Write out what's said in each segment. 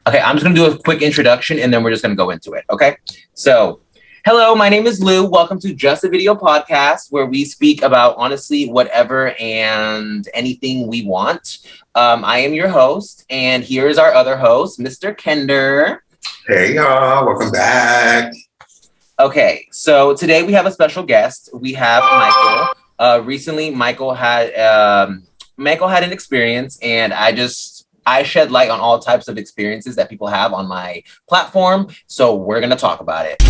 Okay, I'm just gonna do a quick introduction and then we're just gonna go into it, okay? So, hello, my name is Lou. Welcome to Just a Video Podcast, where we speak about honestly whatever and anything we want. I am your host, and here is our other host, Mr. Kender. Hey y'all, welcome back. Okay, so today we have a special guest. We have Michael. Recently, Michael had an experience, and I shed light on all types of experiences that people have on my platform. So we're gonna talk about it.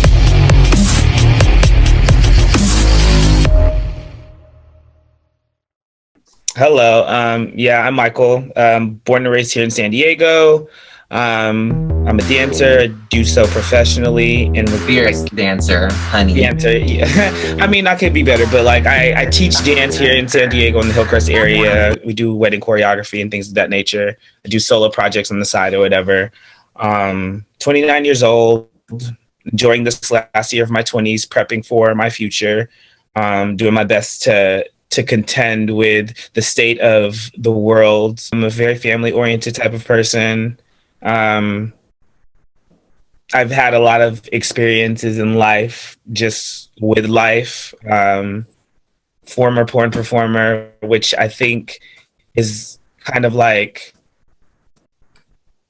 Hello. I'm Michael. Born and raised here in San Diego. I'm a dancer, do so professionally and with Fierce dancer, honey. Dancer, yeah. I mean, I could be better, but like I teach dance here in San Diego in the Hillcrest area. We do wedding choreography and things of that nature. I do solo projects on the side or whatever. 29 years old, enjoying this last year of my 20s, prepping for my future, doing my best to contend with the state of the world. I'm a very family-oriented type of person. I've had a lot of experiences in life, just with life. Former porn performer, which I think is kind of like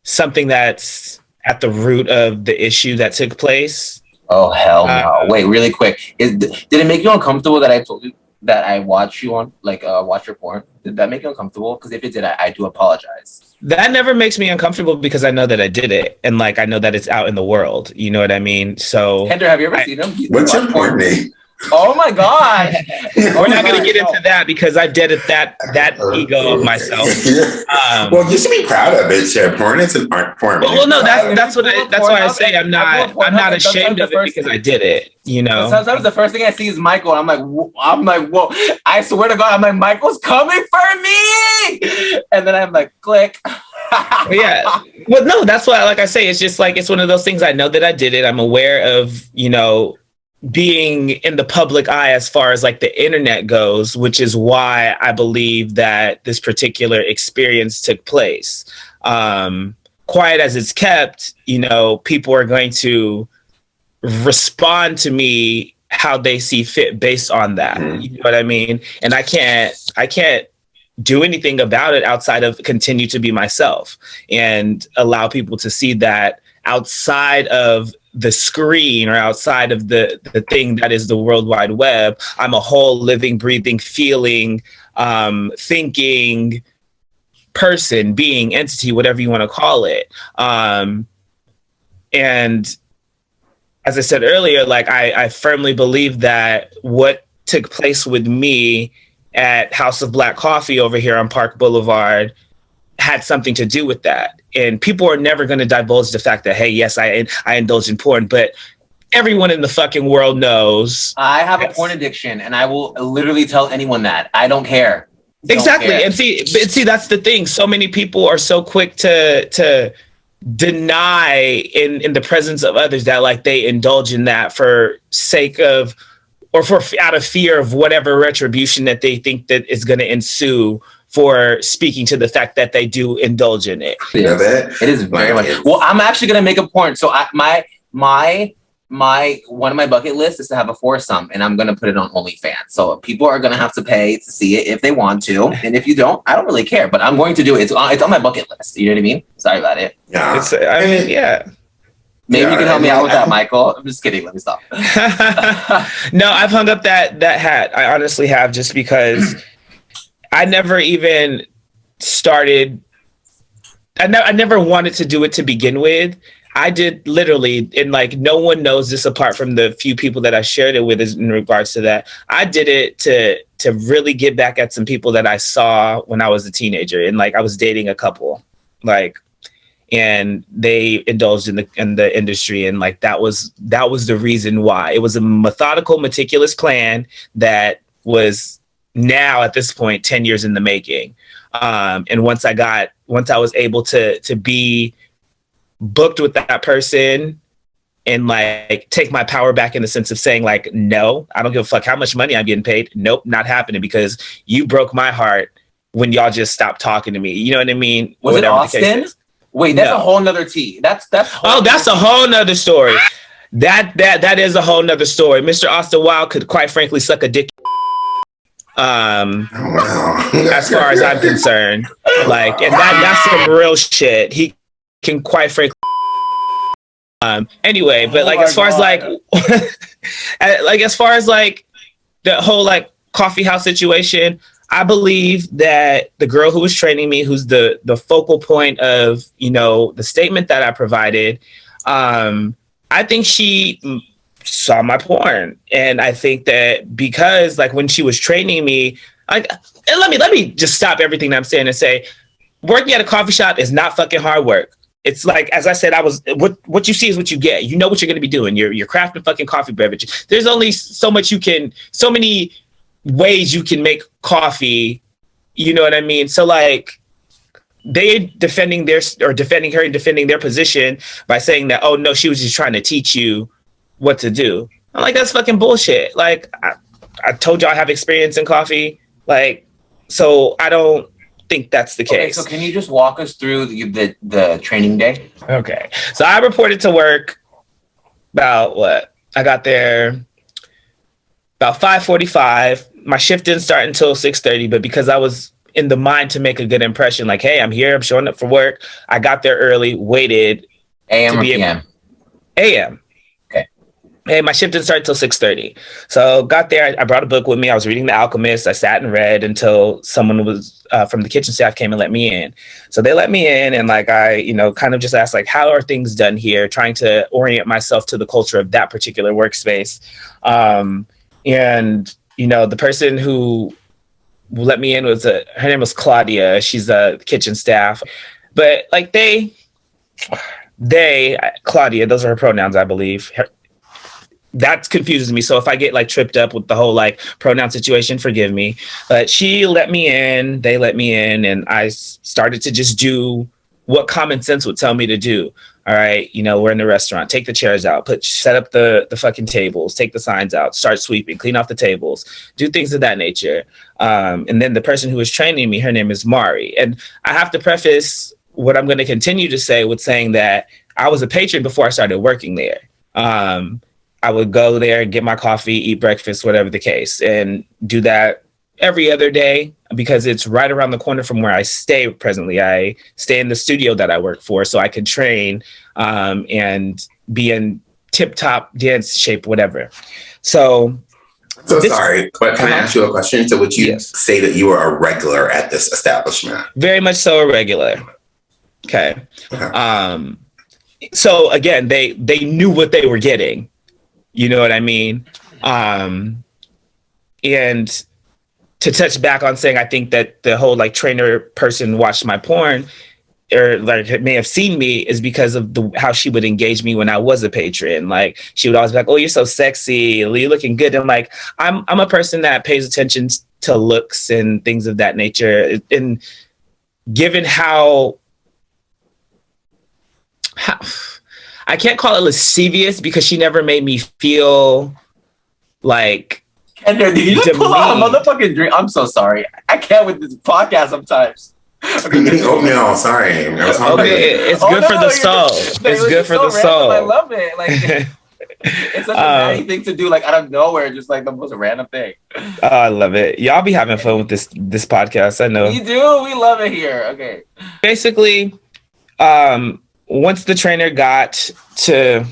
something that's at the root of the issue that took place. Oh, hell no. Wait, really quick. Did it make you uncomfortable that I told you that I watch you on, watch your porn? Did that make you uncomfortable? Because if it did, I do apologize. That never makes me uncomfortable because I know that I did it. And like, I know that it's out in the world. You know what I mean? So. Kendra, have you ever seen him? What's your porn name? Oh my gosh. We're not going to get into that because I did it that ego of myself. Well, you should be proud of it. Share porn is an art form. Well, no, that's why I say I'm not ashamed of it because I did it. You know, sometimes the first thing I see is Michael, and I'm like, whoa! I swear to God, I'm like, Michael's coming for me, and then I'm like, click. Yeah, well, no, that's why, like I say, it's just like it's one of those things. I know that I did it. I'm aware of, being in the public eye as far as like the internet goes, which is why I believe that this particular experience took place. Quiet as it's kept, people are going to respond to me how they see fit based on that. You know what I mean? And I can't do anything about it outside of continue to be myself and allow people to see that outside of the screen or outside of the thing that is the World Wide Web, I'm a whole living, breathing, feeling, thinking person, being, entity, whatever you want to call it. And as I said earlier, like I firmly believe that what took place with me at House of Black Coffee over here on Park Boulevard had something to do with that. And people are never going to divulge the fact that, hey, yes, I indulge in porn, but everyone in the fucking world knows. I have a porn addiction, and I will literally tell anyone that. I don't care. Exactly. And see, that's the thing. So many people are so quick to deny in the presence of others that like they indulge in that for sake of, or for out of fear of whatever retribution that they think that is going to ensue for speaking to the fact that they do indulge in it. It is very much. Well, I'm actually going to make a porn. So my one of my bucket lists is to have a foursome, and I'm going to put it on OnlyFans. So people are going to have to pay to see it if they want to. And if you don't, I don't really care, but I'm going to do it. It's on my bucket list. You know what I mean? Sorry about it. Yeah. Yeah. Maybe you can help me out with that, Michael. I'm just kidding. Let me stop. No, I've hung up that hat. I honestly have, just because I never even started. I never wanted to do it to begin with. I did literally, and like no one knows this apart from the few people that I shared it with in regards to that. I did it to really get back at some people that I saw when I was a teenager, and like I was dating a couple, and they indulged in the industry, and like that was the reason why. It was a methodical, meticulous plan that was now at this point 10 years in the making. And once I was able to be booked with that person and like take my power back in the sense of saying like, no, I don't give a fuck how much money I'm getting paid. Nope, not happening, because you broke my heart when y'all just stopped talking to me. You know what I mean? Was it Austin? Wait, that's a whole nother tea. That's oh, that's a whole nother story. That is a whole nother story. Mr. Austin Wilde could quite frankly suck a dick. As far as I'm concerned, like, and that's some real shit. He can quite frankly. Anyway, but like as far as like, as far as like the whole like coffee house situation, I believe that the girl who was training me, who's the focal point of, you know, the statement that I provided, I think she saw my porn. And I think that because like when she was training me, like, and let me just stop everything that I'm saying and say, working at a coffee shop is not fucking hard work. It's like, as I said, what you see is what you get. You know what you're going to be doing. You're crafting fucking coffee beverages. There's only so many ways you can make coffee. You know what I mean? So like, they defending her and defending their position by saying that, oh no, she was just trying to teach you what to do. I'm like, that's fucking bullshit. Like, I told you I have experience in coffee. Like, so I don't think that's the case. Okay, so can you just walk us through the training day? Okay. So I reported to work about what? I got there about 5:45. My shift didn't start until 6:30, but because I was in the mind to make a good impression, like, hey, I'm here, I'm showing up for work, I got there early, waited. AM or PM? AM. Hey, my shift didn't start until 6:30. So got there, I brought a book with me. I was reading The Alchemist. I sat and read until someone was from the kitchen staff came and let me in. So they let me in, and like I, you know, kind of just asked like, how are things done here? Trying to orient myself to the culture of that particular workspace. And you know, the person who let me in was her name was Claudia. She's a kitchen staff, but like they, Claudia, those are her pronouns, I believe. That confuses me. So if I get like tripped up with the whole like pronoun situation, forgive me. But she let me in, they let me in, and I started to just do what common sense would tell me to do. All right, you know, we're in the restaurant, take the chairs out, set up the fucking tables, take the signs out, start sweeping, clean off the tables, do things of that nature. And then the person who was training me, her name is Mari. And I have to preface what I'm going to continue to say with saying that I was a patron before I started working there. I would go there, get my coffee, eat breakfast, whatever the case, and do that every other day because it's right around the corner from where I stay presently. I stay in the studio that I work for so I can train and be in tip-top dance shape, whatever. So sorry, but can I ask you a question? So would you say that you were a regular at this establishment? Very much so a regular. Okay. So again, they knew what they were getting. You know what I mean? And to touch back on saying, I think that the whole like trainer person watched my porn or like may have seen me is because of how she would engage me when I was a patron. Like she would always be like, oh, you're so sexy, you're looking good. And like, I'm a person that pays attention to looks and things of that nature. And given how I can't call it lascivious because she never made me feel like. And did you just pull out a motherfucking drink? I'm so sorry. I can't with this podcast sometimes. Oatmeal, sorry. I was hungry. Okay, it's good for the soul. It's good for the soul. I love it. Like it's such a funny thing to do, like out of nowhere, just like the most random thing. Oh, I love it. Y'all be having fun with this podcast. I know. We do. We love it here. Okay. Basically, once the trainer got to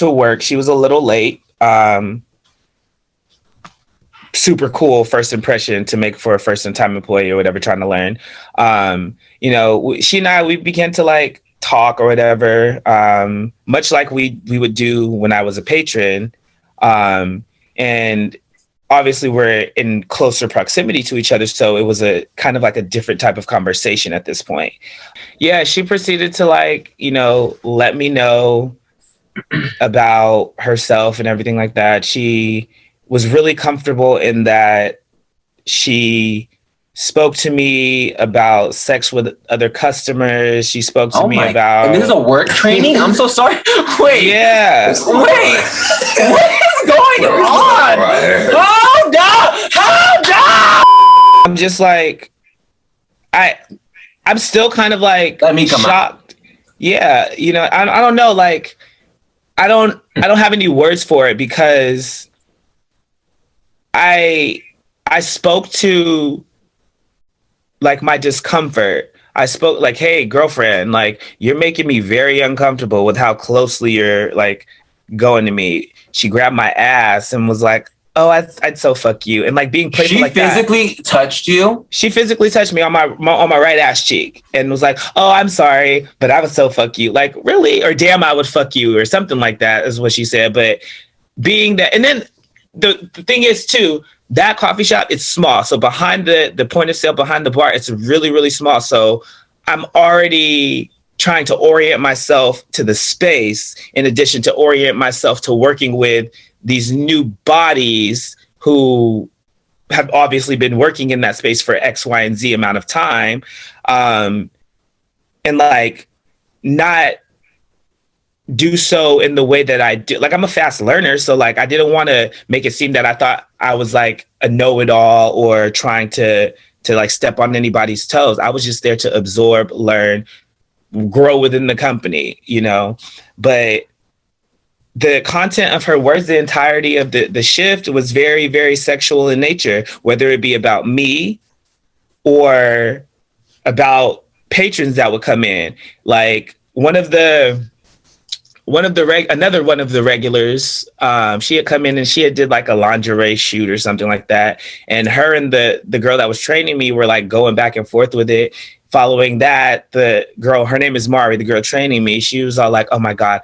work, she was a little late. Super cool first impression to make for a first-time employee or whatever, trying to learn. You know, she and I, we began to like talk or whatever, much like we would do when I was a patron. And obviously we're in closer proximity to each other. So it was a kind of like a different type of conversation at this point. Yeah, she proceeded to like, you know, let me know about herself and everything like that. She was really comfortable in that she spoke to me about sex with other customers. She spoke to me about... And this is a work training? I'm so sorry. Wait. Yeah. Wait. What is going on? Hold up. Hold up. I'm just like... I'm still kind of like Let me come shocked. Yeah, you know, I don't know, like, I don't have any words for it because I spoke to like my discomfort. I spoke like, hey, girlfriend, like you're making me very uncomfortable with how closely you're like going to me. She grabbed my ass and was like, oh, I'd so fuck you. And like being playful like that. She physically touched you? She physically touched me on my right ass cheek and was like, oh, I'm sorry, but I would so fuck you. Like, really? Or damn, I would fuck you or something like that is what she said. But being that, and then the thing is too, that coffee shop, it's small. So behind the point of sale, behind the bar, it's really, really small. So I'm already trying to orient myself to the space in addition to orient myself to working with these new bodies who have obviously been working in that space for X, Y, and Z amount of time. And like not do so in the way that I do. Like I'm a fast learner. So like, I didn't want to make it seem that I thought I was like a know-it-all or trying to like step on anybody's toes. I was just there to absorb, learn, grow within the company, you know, but the content of her words, the entirety of the shift was very, very sexual in nature, whether it be about me or about patrons that would come in. Like another one of the regulars, she had come in and she had did like a lingerie shoot or something like that. And her and the girl that was training me were like going back and forth with it. Following that, the girl, her name is Mari, the girl training me, she was all like, oh my God,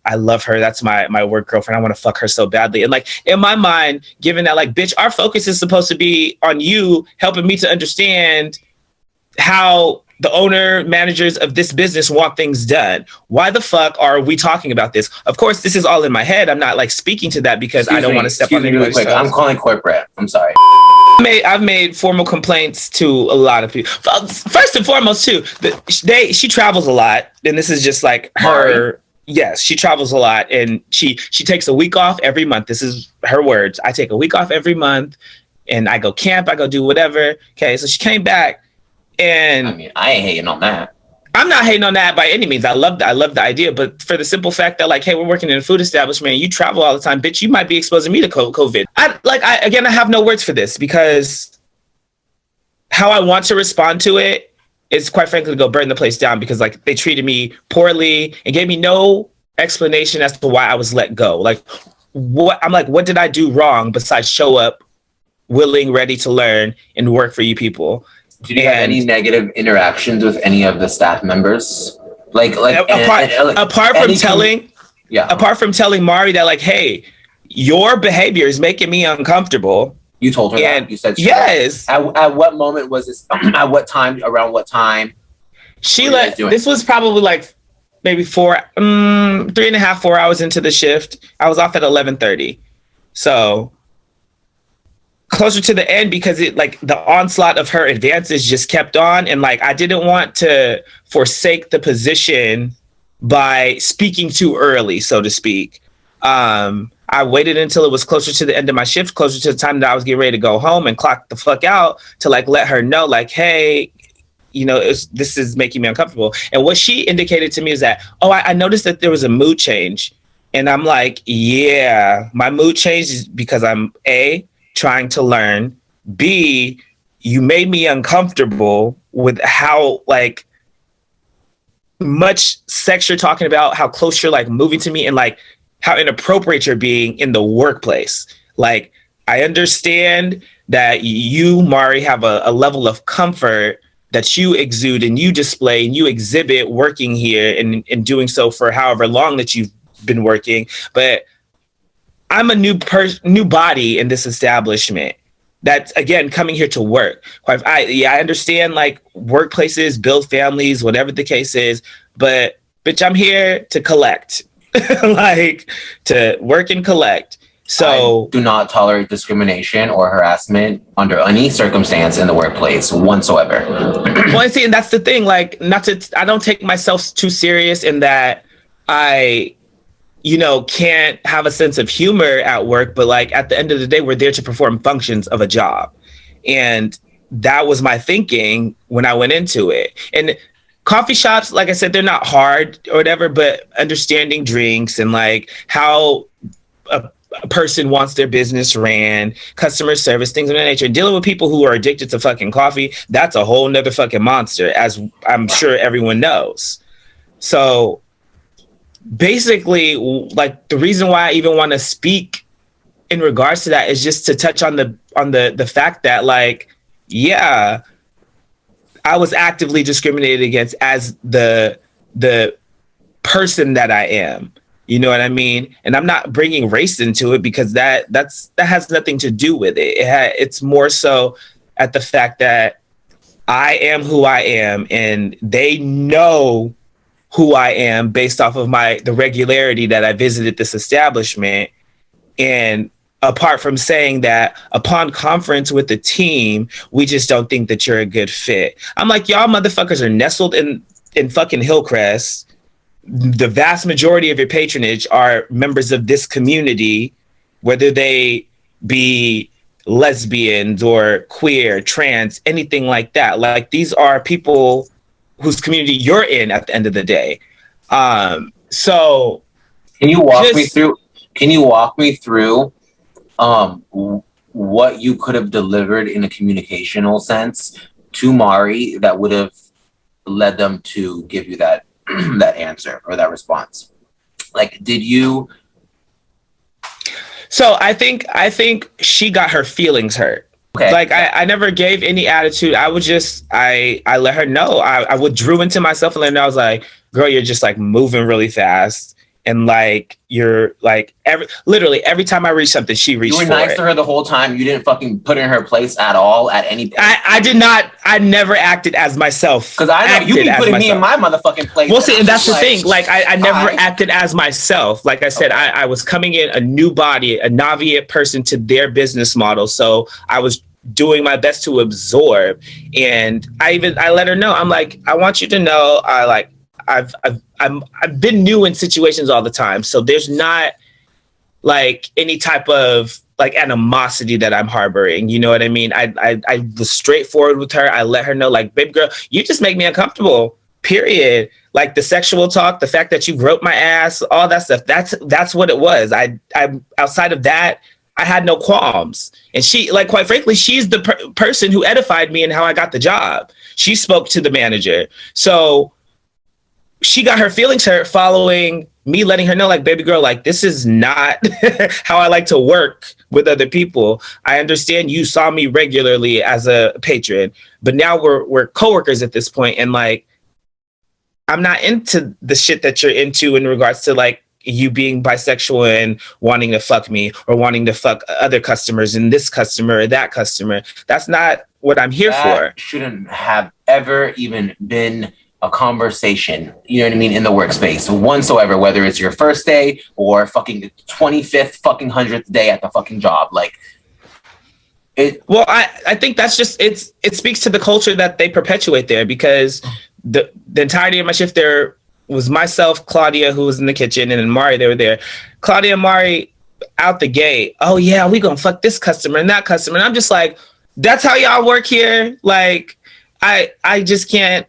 I love her. That's my work girlfriend. I want to fuck her so badly. And like, in my mind, given that like, bitch, our focus is supposed to be on you helping me to understand how the owner managers of this business want things done. Why the fuck are we talking about this? Of course, this is all in my head. I'm not like speaking to that because I don't want to step on anybody's toes. I'm calling corporate. I'm sorry. I've made formal complaints to a lot of people. First and foremost, too, she travels a lot, and this is just like her. Mari? Yes, she travels a lot, and she takes a week off every month. This is her words. I take a week off every month, and I go camp. I go do whatever. Okay, so she came back, and I mean, I ain't hating on that. I'm not hating on that by any means. I love the idea, but for the simple fact that like, hey, we're working in a food establishment, you travel all the time, bitch, you might be exposing me to COVID. I have no words for this because how I want to respond to it is quite frankly to go burn the place down because like they treated me poorly and gave me no explanation as to why I was let go. Like what did I do wrong besides show up willing, ready to learn and work for you people? Did you have any negative interactions with any of the staff members? Apart from telling Mari that like, hey, your behavior is making me uncomfortable. You told her that? You said yes. At what moment was this? At what time? Around what time? This was probably like maybe 3.5, 4 hours into the shift. I was off at 11:30. So closer to the end because it like the onslaught of her advances just kept on. And like, I didn't want to forsake the position by speaking too early, so to speak. I waited until it was closer to the end of my shift, closer to the time that I was getting ready to go home and clock the fuck out to like, let her know like, hey, you know, this is making me uncomfortable. And what she indicated to me is that, oh, I noticed that there was a mood change. And I'm like, yeah, my mood changed is because I'm trying to learn. B, you made me uncomfortable with how like much sex you're talking about, how close you're like moving to me and like how inappropriate you're being in the workplace. Like, I understand that you, Mari, have a level of comfort that you exude and you display and you exhibit working here and doing so for however long that you've been working. But I'm a new body in this establishment that's, again, coming here to work. I understand, like, workplaces, build families, whatever the case is, but, bitch, I'm here to collect. Like, to work and collect. So I do not tolerate discrimination or harassment under any circumstance in the workplace whatsoever. Well, see, and that's the thing, like, I don't take myself too serious in that I can't have a sense of humor at work, but like at the end of the day, we're there to perform functions of a job. And that was my thinking when I went into it. And coffee shops, like I said, they're not hard or whatever, but understanding drinks and like how a person wants their business ran, customer service, things of that nature, dealing with people who are addicted to fucking coffee, that's a whole nother fucking monster, as I'm sure everyone knows. So basically, like, the reason why I even want to speak in regards to that is just to touch on the fact that, like, yeah, I was actively discriminated against as the person that I am. You know what I mean? And I'm not bringing race into it because that has nothing to do with it. It's more so at the fact that I am who I am, and they know who I am based off of the regularity that I visited this establishment. And apart from saying that upon conference with the team, we just don't think that you're a good fit. I'm like, y'all motherfuckers are nestled in fucking Hillcrest. The vast majority of your patronage are members of this community, whether they be lesbians or queer, trans, anything like that. Like, these are people whose community you're in at the end of the day. So can you walk me through what you could have delivered in a communicational sense to Mari that would have led them to give you that that answer or that response? Like, did you? So I think she got her feelings hurt. Okay. Like, I never gave any attitude. I would just, I let her know. I withdrew into myself and let her know. I was like, girl, you're just like moving really fast. And like, you're like, literally every time I reached something, she reached for it. You were nice to her the whole time. You didn't fucking put her in her place at all at any point. I did not. I never acted as myself. Because I know you be putting me in my motherfucking place. Well, see, and that's the thing. Like, I never acted as myself. Like I said, I was coming in a new body, a novice person to their business model. So I was doing my best to absorb. And I let her know. I'm like, I want you to know, I've been new in situations all the time, so there's not like any type of like animosity that I'm harboring. You know what I mean? I was straightforward with her. I let her know, like, baby girl, you just make me uncomfortable. Period. Like, the sexual talk, the fact that you groped my ass, all that stuff. That's what it was. I outside of that, I had no qualms. And she, like, quite frankly, she's the person who edified me and how I got the job. She spoke to the manager, so she got her feelings hurt following me letting her know, like, baby girl, like, this is not how I like to work with other people. I understand you saw me regularly as a patron, but now we're coworkers at this point, and like, I'm not into the shit that you're into in regards to like you being bisexual and wanting to fuck me or wanting to fuck other customers and this customer or that customer. That's not what I'm here for. Shouldn't have ever even been a conversation, you know what I mean, in the workspace whatsoever, whether it's your first day or fucking 25th fucking 100th day at the fucking job. Like, it. Well, I think that's just, it speaks to the culture that they perpetuate there, because the entirety of my shift there was myself, Claudia, who was in the kitchen, and then Mari, they were there. Claudia and Mari out the gate, oh yeah, we gonna fuck this customer and that customer. And I'm just like, that's how y'all work here? Like, I just can't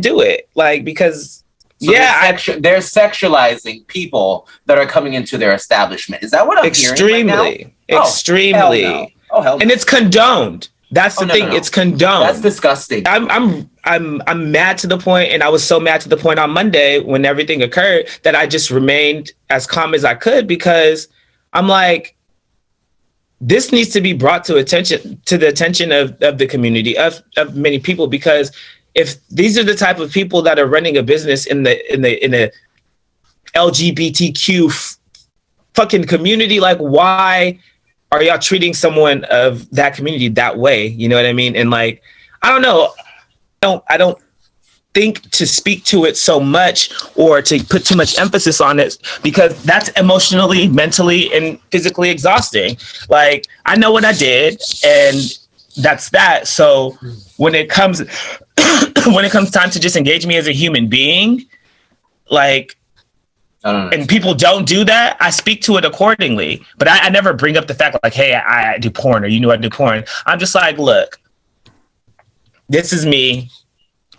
do it. Like, because so they're sexualizing people that are coming into their establishment. Is that what I'm hearing right now? Extremely. Oh, hell no. And it's condoned. That's the thing. No. It's condoned. That's disgusting. I'm mad to the point, and I was so mad to the point on Monday when everything occurred that I just remained as calm as I could, because I'm like, this needs to be brought to the attention of the community, of many people, because if these are the type of people that are running a business in the LGBTQ fucking community, like, why are y'all treating someone of that community that way? You know what I mean? And like, I don't know. I don't think to speak to it so much or to put too much emphasis on it, because that's emotionally, mentally, and physically exhausting. Like, I know what I did, and that's that. So when it comes time to just engage me as a human being, like, and people don't do that, I speak to it accordingly. But I never bring up the fact like, hey, I do porn, or you know I do porn. I'm just like, look, this is me.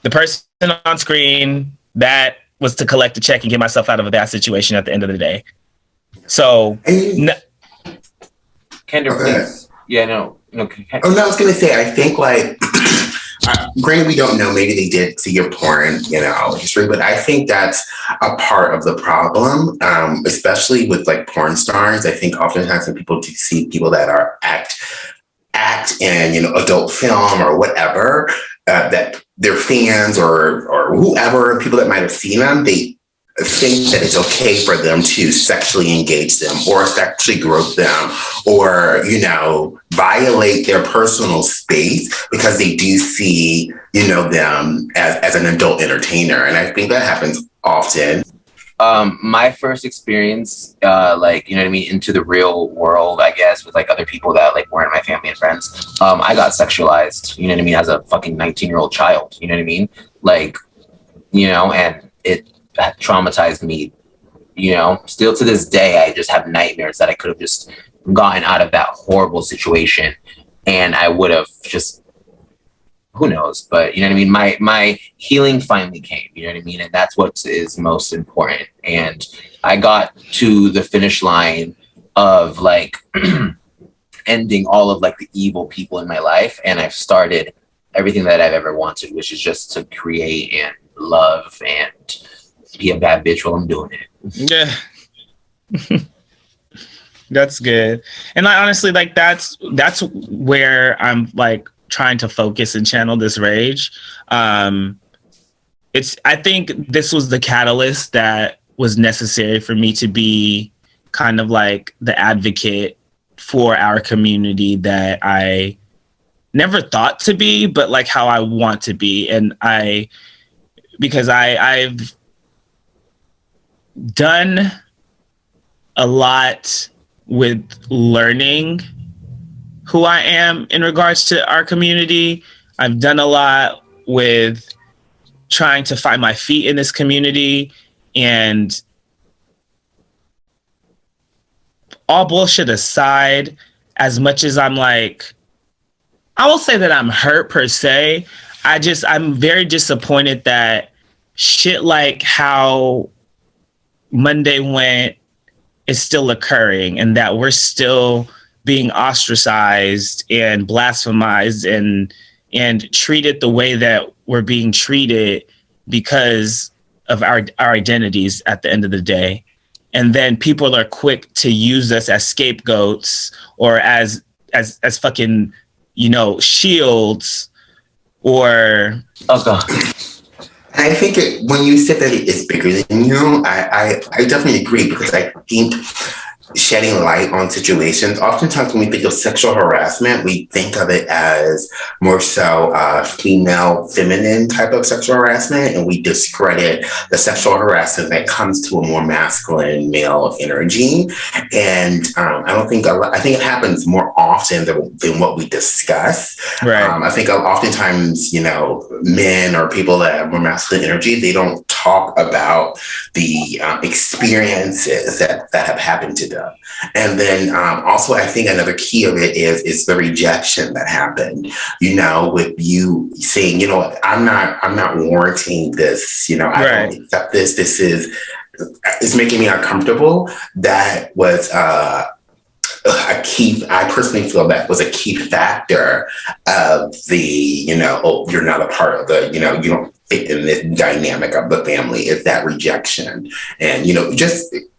The person on screen, that was to collect a check and get myself out of a bad situation at the end of the day. So, Kendra, please. Yeah, no. Oh, no, I was going to say, I think like, granted, we don't know, maybe they did see your porn, history, but I think that's a part of the problem, especially with like porn stars. I think oftentimes when people do see people that are act in, adult film or whatever, that their fans or whoever, people that might have seen them, they think that it's okay for them to sexually engage them or sexually grope them or, violate their personal space because they do see, them as an adult entertainer. And I think that happens often. My first experience, into the real world, I guess, with like other people that like weren't my family and friends, I got sexualized, as a fucking 19-year-old child, and it traumatized me, still to this day. I just have nightmares that I could have just gotten out of that horrible situation and I would have just, who knows, but my healing finally came, and that's what is most important. And I got to the finish line of like ending all of like the evil people in my life, and I've started everything that I've ever wanted, which is just to create and love and be a bad bitch while I'm doing it. Yeah. That's good. And I honestly, like, that's where I'm like trying to focus and channel this rage. I think this was the catalyst that was necessary for me to be kind of like the advocate for our community that I never thought to be, but like how I want to be. And because I've done a lot with learning who I am in regards to our community. I've done a lot with trying to find my feet in this community, and all bullshit aside, as much as I'm like, I will say that I'm hurt per se, I'm very disappointed that shit like how Monday went is still occurring, and that we're still being ostracized and blasphemized and treated the way that we're being treated because of our identities at the end of the day. And then people are quick to use us as scapegoats or as fucking, shields or... Oh, God. I think when you said that it's bigger than you, I definitely agree, because I think shedding light on situations, oftentimes when we think of sexual harassment, we think of it as more so female, feminine type of sexual harassment, and we discredit the sexual harassment that comes to a more masculine male energy. And I think it happens more often than what we discuss. Right. I think oftentimes, men or people that have more masculine energy, they don't talk about the experiences that have happened to them. And then also, I think another key of it is the rejection that happened, with you saying, I'm not warranting this, I don't accept this. It's making me uncomfortable. That was a key, I personally feel that was a key factor of the, you're not a part of the, you don't fit in this dynamic of the family, is that rejection. And,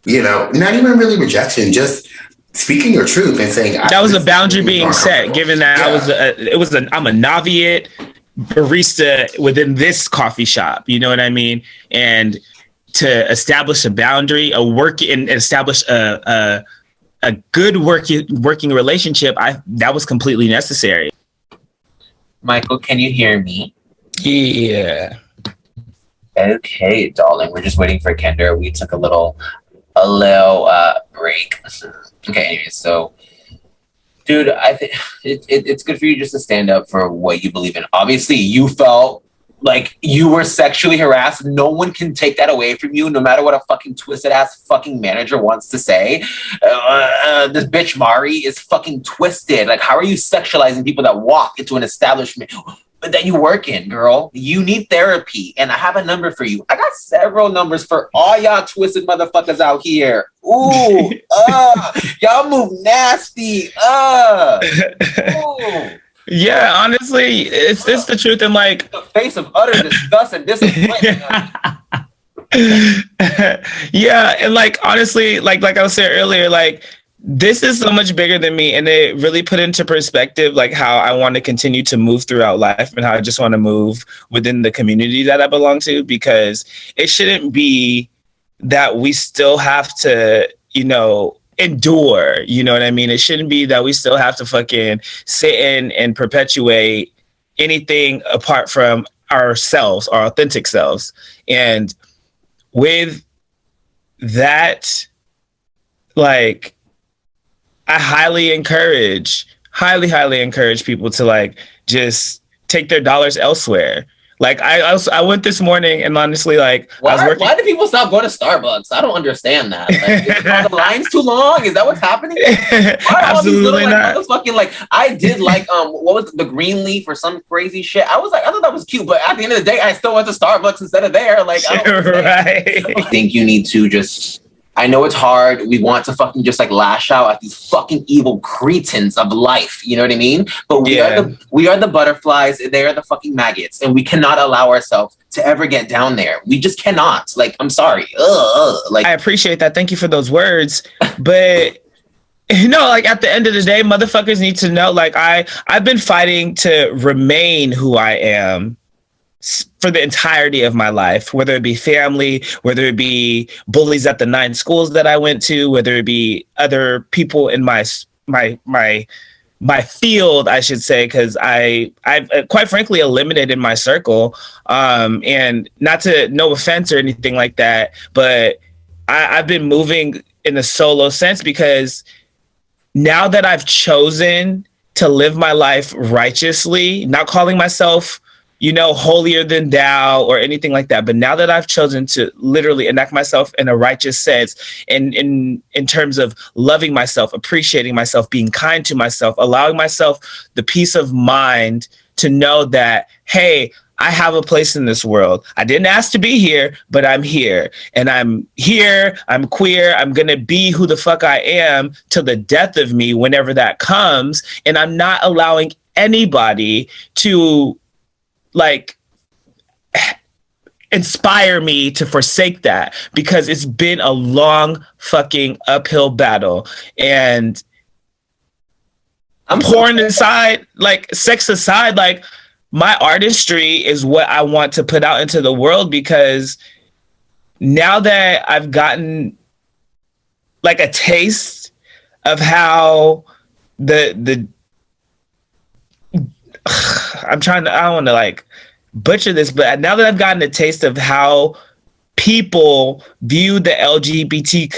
not even really rejection, just speaking your truth and saying that was a boundary being set, given that I'm a Naviate barista within this coffee shop, you know what I mean? And to establish a boundary, establish a good working relationship, that was completely necessary. Michael, can you hear me? Yeah. Okay, darling. We're just waiting for Kendra. We took a little break. Okay, anyways, so dude, I think it's good for you just to stand up for what you believe in. Obviously, you felt like you were sexually harassed. No one can take that away from you, no matter what a fucking twisted ass fucking manager wants to say. This bitch Mari is fucking twisted. Like, how are you sexualizing people that walk into an establishment? that you work in, girl. You need therapy, and I have a number for you. I got several numbers for all y'all twisted motherfuckers out here. Ooh, y'all move nasty. Ooh. Yeah, honestly, it's the truth, and like the face of utter disgust and disappointment. Yeah, and like honestly, like I was saying earlier, like this is so much bigger than me, and it really put into perspective like how I want to continue to move throughout life and how I just want to move within the community that I belong to, because it shouldn't be that we still have to, endure, you know what I mean? It shouldn't be that we still have to fucking sit in and perpetuate anything apart from ourselves, our authentic selves. And with that, like, I highly encourage people to like just take their dollars elsewhere. Like I went this morning, and honestly, like why do people stop going to Starbucks? I don't understand that. Like, are the lines too long? Is that what's happening? Why all these little like motherfucking like I did like what was the green leaf or some crazy shit? I thought that was cute, but at the end of the day, I still went to Starbucks instead of there. Like I don't right. I think you need to just. I know it's hard. We want to fucking just like lash out at these fucking evil cretins of life. You know what I mean? But we are the butterflies. They are the fucking maggots, and we cannot allow ourselves to ever get down there. We just cannot. Like, I'm sorry. Like, I appreciate that. Thank you for those words. But like at the end of the day, motherfuckers need to know. Like I've been fighting to remain who I am for the entirety of my life, whether it be family, whether it be bullies at the 9 schools that I went to, whether it be other people in my field, I should say, because I've quite frankly eliminated my circle. And not to, no offense or anything like that, but I've been moving in a solo sense, because now that I've chosen to live my life righteously, not calling myself holier than thou or anything like that. But now that I've chosen to literally enact myself in a righteous sense, and in terms of loving myself, appreciating myself, being kind to myself, allowing myself the peace of mind to know that, hey, I have a place in this world. I didn't ask to be here, but I'm here. And I'm here, I'm queer, I'm gonna be who the fuck I am till the death of me, whenever that comes. And I'm not allowing anybody to like inspire me to forsake that, because it's been a long fucking uphill battle. And I'm pouring aside, like sex aside, like my artistry is what I want to put out into the world, because now that I've gotten like a taste of how the I don't want to like butcher this, but now that I've gotten a taste of how people view the LGBTQ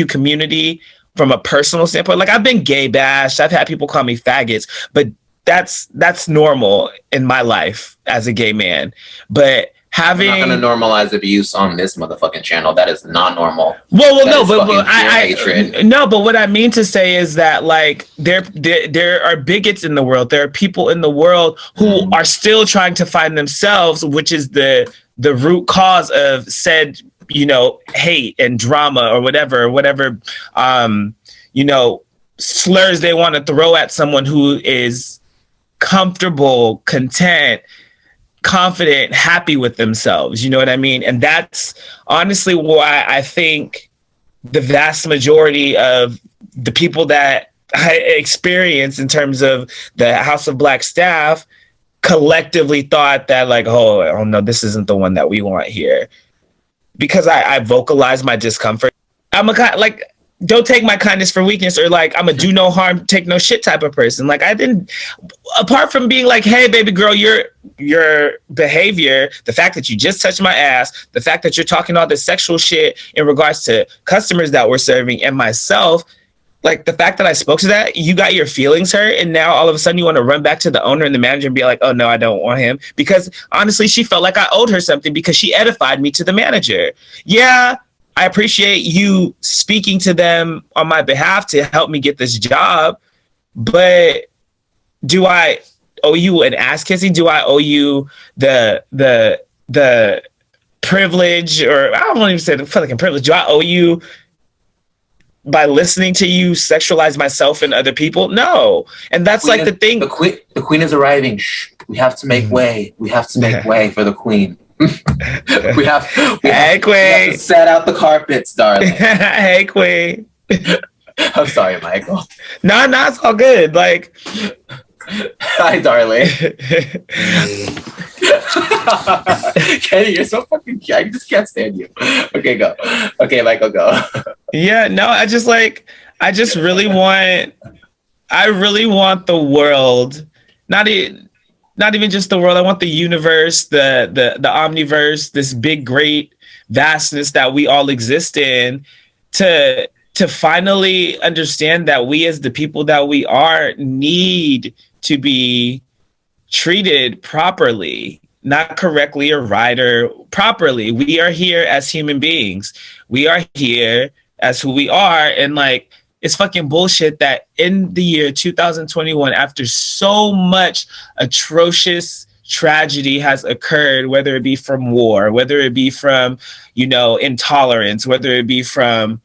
community from a personal standpoint, like I've been gay bashed, I've had people call me faggots, but that's normal in my life as a gay man. But having, I'm not going to normalize abuse on this motherfucking channel. That is not normal. Well, no, but what I mean to say is that like there are bigots in the world. There are people in the world who are still trying to find themselves, which is the root cause of said, hate and drama or whatever, slurs they want to throw at someone who is comfortable, content, confident, happy with themselves. You know what I mean? And that's honestly why I think the vast majority of the people that I experience in terms of the House of Black staff collectively thought that like, oh no, this isn't the one that we want here. Because I vocalize my discomfort. I'm a like, don't take my kindness for weakness, or like I'm a do no harm, take no shit type of person. Like I didn't, apart from being like, hey baby girl, your behavior, the fact that you just touched my ass, the fact that you're talking all this sexual shit in regards to customers that we're serving and myself, like the fact that I spoke to that, you got your feelings hurt, and now all of a sudden you want to run back to the owner and the manager and be like, oh no, I don't want him. Because honestly, she felt like I owed her something because she edified me to the manager. Yeah, I appreciate you speaking to them on my behalf to help me get this job, but do I owe you an ass kissing? Do I owe you the privilege, or I don't even say the fucking privilege. Do I owe you by listening to you sexualize myself and other people? No. And that's like the thing. The queen is arriving. Shh. We have to make way. We have to make way for the queen. we have to set out the carpets, darling. Hey, queen. I'm sorry, Michael. No, it's all good. Like, hi, darling. Kenny, you're so fucking cute. I just can't stand you. Okay, go. Okay, Michael, go. Yeah, no, I really want the world, not even just the world. I want the universe, the omniverse, this big, great vastness that we all exist in, to finally understand that we, as the people that we are, need to be treated properly, not correctly or right or properly. We are here as human beings. We are here as who we are. And like, it's fucking bullshit that in the year 2021, after so much atrocious tragedy has occurred, whether it be from war, whether it be from, intolerance, whether it be from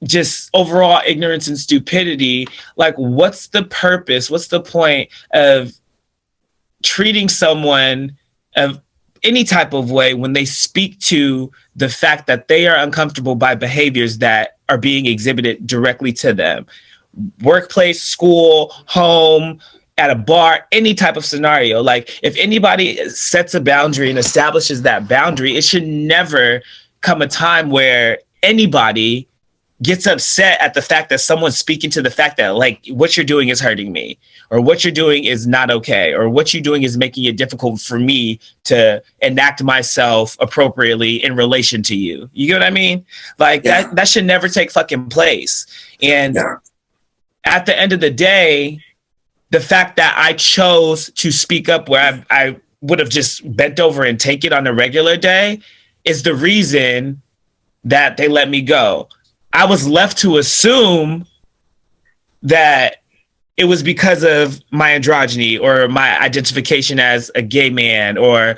just overall ignorance and stupidity, like, what's the purpose? What's the point of treating someone of any type of way when they speak to the fact that they are uncomfortable by behaviors that are being exhibited directly to them? Workplace, school, home, at a bar, any type of scenario. Like, if anybody sets a boundary and establishes that boundary, it should never come a time where anybody gets upset at the fact that someone's speaking to the fact that, like, what you're doing is hurting me, or what you're doing is not okay, or what you're doing is making it difficult for me to enact myself appropriately in relation to you. You get what I mean? Like, that should never take fucking place. And at the end of the day, the fact that I chose to speak up where I would have just bent over and take it on a regular day is the reason that they let me go. I was left to assume that it was because of my androgyny or my identification as a gay man or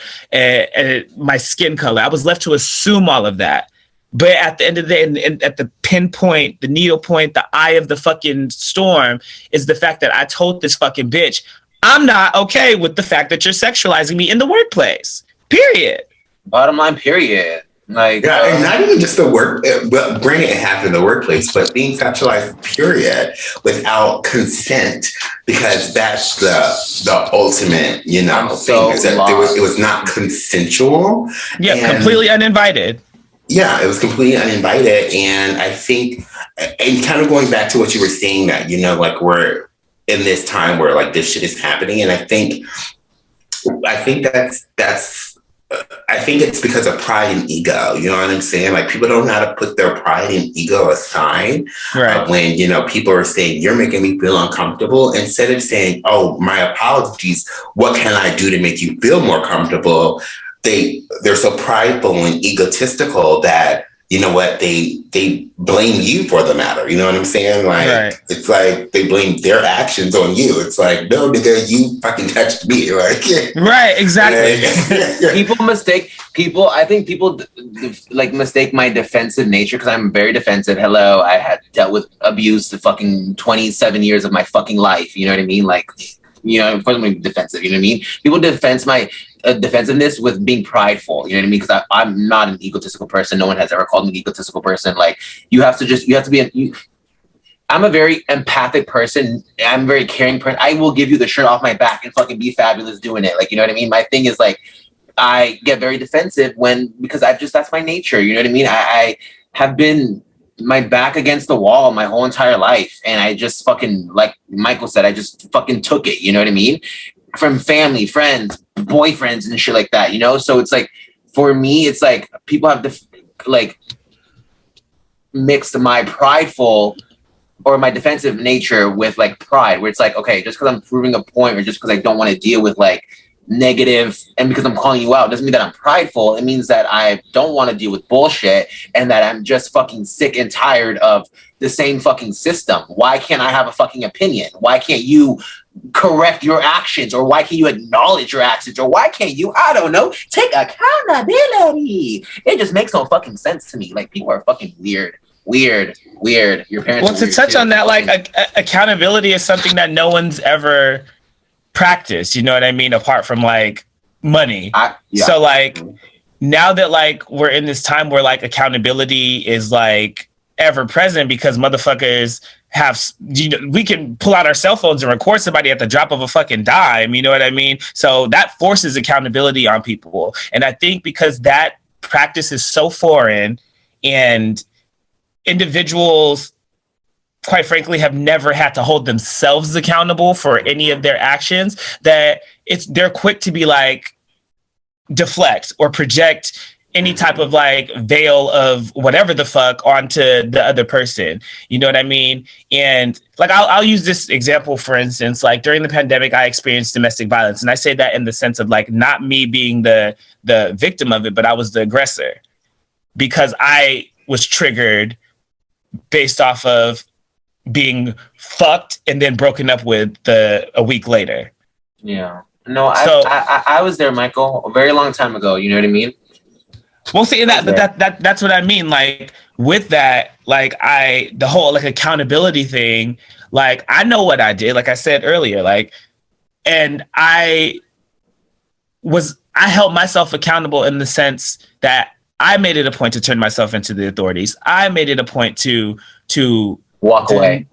my skin color. I was left to assume all of that. But at the end of the day, and at the pinpoint, the needle point, the eye of the fucking storm is the fact that I told this fucking bitch, I'm not okay with the fact that you're sexualizing me in the workplace. Period. Bottom line, period. Like, and not even just the work, but bringing it half in the workplace, but being sexualized, period, without consent, because that's the ultimate, thing is that it was not consensual. Yeah, and completely uninvited. Yeah, it was completely uninvited. And I think, and kind of going back to what you were saying, that, like, we're in this time where, like, this shit is happening. And I think it's because of pride and ego. You know what I'm saying? Like, people don't know how to put their pride and ego aside. Right. When, people are saying, you're making me feel uncomfortable, instead of saying, oh, my apologies, what can I do to make you feel more comfortable? They're so prideful and egotistical that, they blame you for the matter. You know what I'm saying? Like, right. It's like they blame their actions on you. It's like, no, nigga, you fucking touched me. Like, right, exactly. I think people like mistake my defensive nature, because I'm very defensive. Hello, I had dealt with abuse the fucking 27 years of my fucking life. You know what I mean? Like, of course I'm defensive. You know what I mean? People defend my defensiveness with being prideful. You know what I mean? Because I'm not an egotistical person. No one has ever called me an egotistical person. Like, you have to be I'm a very empathic person. I'm a very caring person. I will give you the shirt off my back and fucking be fabulous doing it. Like, you know what I mean? My thing is, like, I get very defensive because that's my nature. You know what I mean? I have been my back against the wall my whole entire life. And I just fucking, like Michael said, I just fucking took it. You know what I mean? From family, friends, boyfriends and shit like that, So it's like, for me, it's like people have mixed my prideful or my defensive nature with, like, pride, where it's like, okay, just because I'm proving a point, or just because I don't want to deal with, like, negative, and because I'm calling you out, doesn't mean that I'm prideful. It means that I don't want to deal with bullshit, and that I'm just fucking sick and tired of the same fucking system. Why can't I have a fucking opinion? Why can't you correct your actions, or why can't you acknowledge your actions, or why can't you, I don't know, take accountability? It just makes no fucking sense to me. Like, people are fucking weird. Your parents. Well, to touch on that, like accountability is something that no one's ever practiced. You know what I mean? Apart from like money. So like now that like we're in this time where like accountability is like ever present because motherfuckers have, you know, we can pull out our cell phones and record somebody at the drop of a fucking dime. You know what I mean? So that forces accountability on people. And I think because that practice is so foreign and individuals, quite frankly, have never had to hold themselves accountable for any of their actions, that they're quick to be like deflect or project any type of like veil of whatever the fuck onto the other person. You know what I mean? And like, I'll use this example, for instance, like during the pandemic, I experienced domestic violence. And I say that in the sense of like, not me being the victim of it, but I was the aggressor because I was triggered based off of being fucked and then broken up with a week later. Yeah. No, I was there, Michael, a very long time ago. You know what I mean? Well, see, that's what I mean. Like with that, like the whole like accountability thing, like I know what I did, like I said earlier, like, and I held myself accountable in the sense that I made it a point to turn myself into the authorities. I made it a point to walk away.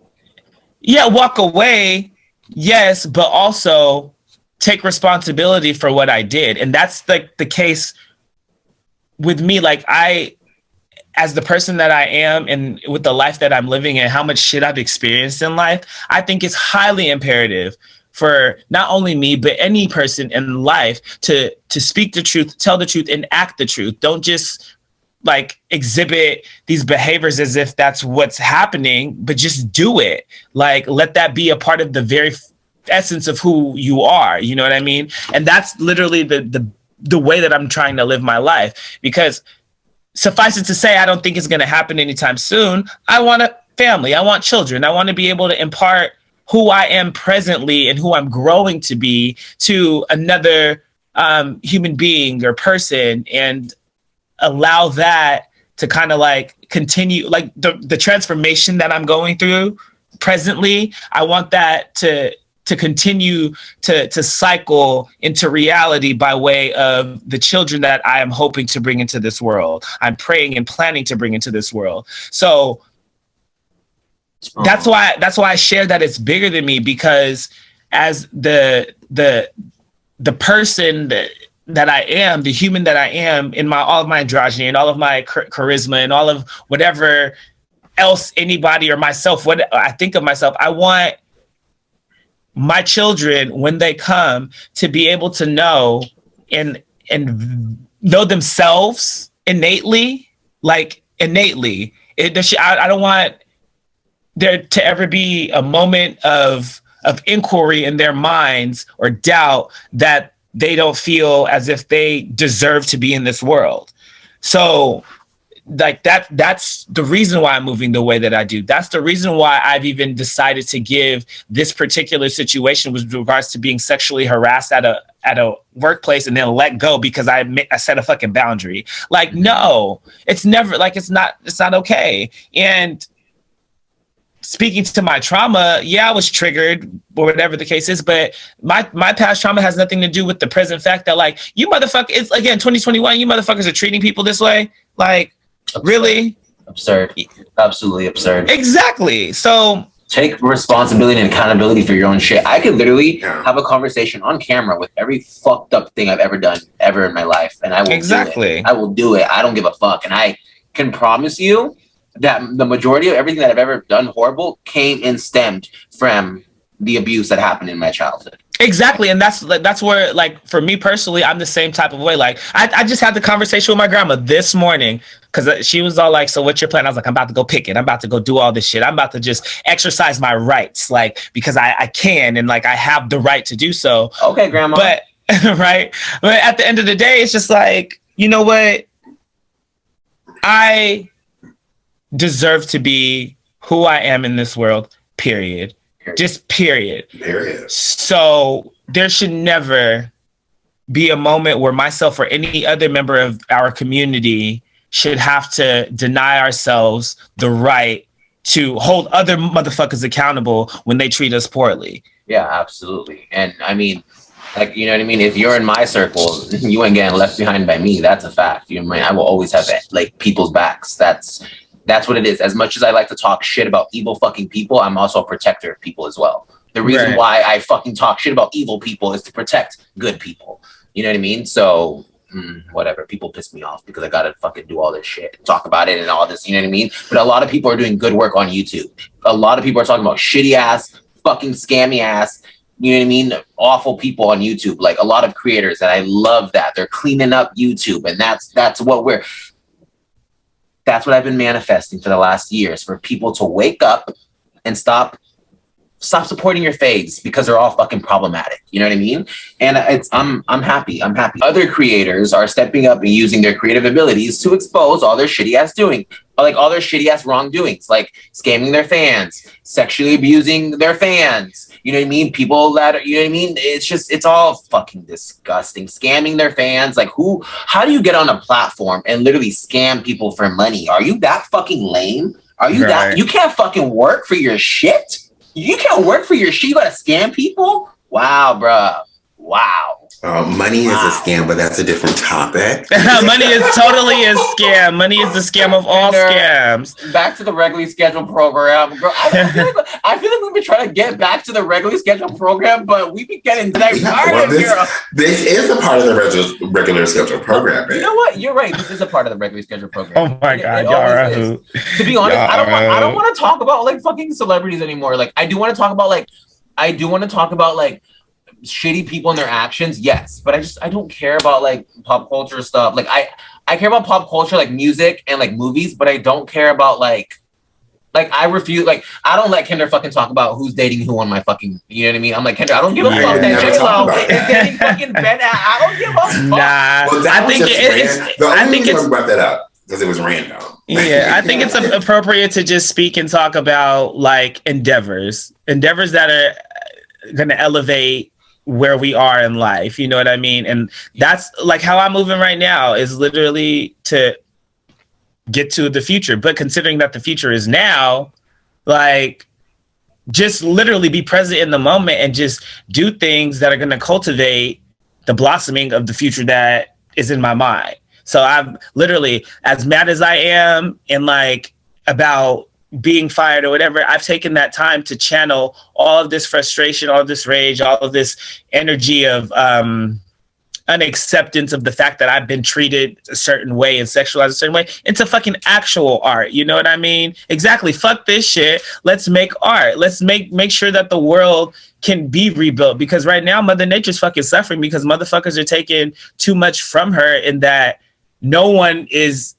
Yeah, walk away. Yes, but also take responsibility for what I did. And that's like the case with me. Like as the person that I am and with the life that I'm living and how much shit I've experienced in life, I think it's highly imperative for not only me, but any person in life to speak the truth, tell the truth, and act the truth. Don't just like exhibit these behaviors as if that's what's happening, but just do it. Like, let that be a part of the very essence of who you are. You know what I mean? And that's literally the way that I'm trying to live my life, because suffice it to say, I don't think it's going to happen anytime soon. I want a family. I want children. I want to be able to impart who I am presently and who I'm growing to be to another human being or person, and allow that to kind of like continue, like the transformation that I'm going through presently. I want that to continue to cycle into reality by way of the children that I am hoping to bring into this world. I'm praying and planning to bring into this world. So that's why I share that it's bigger than me, because as the person that I am, the human that I am, in all of my androgyny and all of my charisma and all of whatever else anybody or myself, what I think of myself, I want my children, when they come, to be able to know and know themselves innately, like innately. I don't want there to ever be a moment of inquiry in their minds or doubt that they don't feel as if they deserve to be in this world. So like that's the reason why I'm moving the way that I do. That's the reason why I've even decided to give this particular situation with regards to being sexually harassed at a workplace and then let go because I set a fucking boundary. Like, no, it's never, like, it's not okay. And speaking to my trauma, yeah, I was triggered or whatever the case is, but my past trauma has nothing to do with the present fact that, like, you motherfucker, it's again 2021, you motherfuckers are treating people this way. Like, absurd. Really? Absurd. Absolutely absurd. Exactly. So take responsibility and accountability for your own shit. I could literally have a conversation on camera with every fucked up thing I've ever done ever in my life, and I will do it. I will do it. I don't give a fuck. And I can promise you that the majority of everything that I've ever done horrible came and stemmed from the abuse that happened in my childhood. Exactly. And that's where, like, for me personally, I'm the same type of way. Like, I just had the conversation with my grandma this morning because she was all like, so what's your plan? I was like, I'm about to go pick it. I'm about to go do all this shit. I'm about to just exercise my rights, like, because I can, and like I have the right to do so. Okay, grandma. But right. But at the end of the day, it's just like, you know what? I deserve to be who I am in this world, period. Just period. Period. So there should never be a moment where myself or any other member of our community should have to deny ourselves the right to hold other motherfuckers accountable when they treat us poorly. Yeah, absolutely. And I mean, like, you know what I mean? If you're in my circle, you ain't getting left behind by me. That's a fact. You know, I will always have like people's backs. That's what it is. As much as I like to talk shit about evil fucking people, I'm also a protector of people as well. The reason why I fucking talk shit about evil people is to protect good people. You know what I mean? So whatever. People piss me off because I gotta fucking do all this shit, talk about it and all this. You know what I mean? But a lot of people are doing good work on YouTube. A lot of people are talking about shitty ass, fucking scammy ass, you know what I mean, awful people on YouTube. Like a lot of creators, and I love that they're cleaning up YouTube, and that's what I've been manifesting for the last years, for people to wake up and stop supporting your faves because they're all fucking problematic. You know what I mean? And I'm happy. Other creators are stepping up and using their creative abilities to expose all their shitty ass doing, like all their shitty ass wrongdoings, like scamming their fans, sexually abusing their fans. You know what I mean? People that, you know what I mean? It's all fucking disgusting. Scamming their fans. Like how do you get on a platform and literally scam people for money? Are you that fucking lame? Are you that, you can't fucking work for your shit? You can't work for your shit. You gotta scam people? Wow, bruh. Wow. Money is a scam, but that's a different topic. Money is totally a scam. Money is the scam of all scams. Back to the regularly scheduled program. Bro, I feel like we've been trying to get back to the regularly scheduled program, but we've been getting diverted here. This is a part of the regular scheduled program, man. You know what? You're right. This is a part of the regularly scheduled program. Oh my God, y'all are who? To be honest, I don't want to talk about like fucking celebrities anymore. Like I do want to talk about like shitty people and their actions, yes, but I don't care about like pop culture stuff. Like I care about pop culture, like music and like movies, but I don't care about like I refuse, like I don't let Kendra fucking talk about who's dating who on my fucking, you know what I mean? I'm like, Kendra, I don't give a fuck that J-Lo is dating fucking Ben. I don't give a fuck. Nah, well, I think it's brought that up because it was random. Yeah, I think it's appropriate to just speak and talk about like endeavors that are going to elevate where we are in life, you know what I mean? And that's like how I'm moving right now, is literally to get to the future. But considering that the future is now, like just literally be present in the moment and just do things that are going to cultivate the blossoming of the future that is in my mind. So I'm literally, as mad as I am and like about being fired or whatever, I've taken that time to channel all of this frustration, all of this rage, all of this energy of unacceptance of the fact that I've been treated a certain way and sexualized a certain way into fucking actual art. You know what I mean? Exactly. Fuck this shit. Let's make art. Let's make sure that the world can be rebuilt, because right now Mother Nature's fucking suffering because motherfuckers are taking too much from her, in that no one is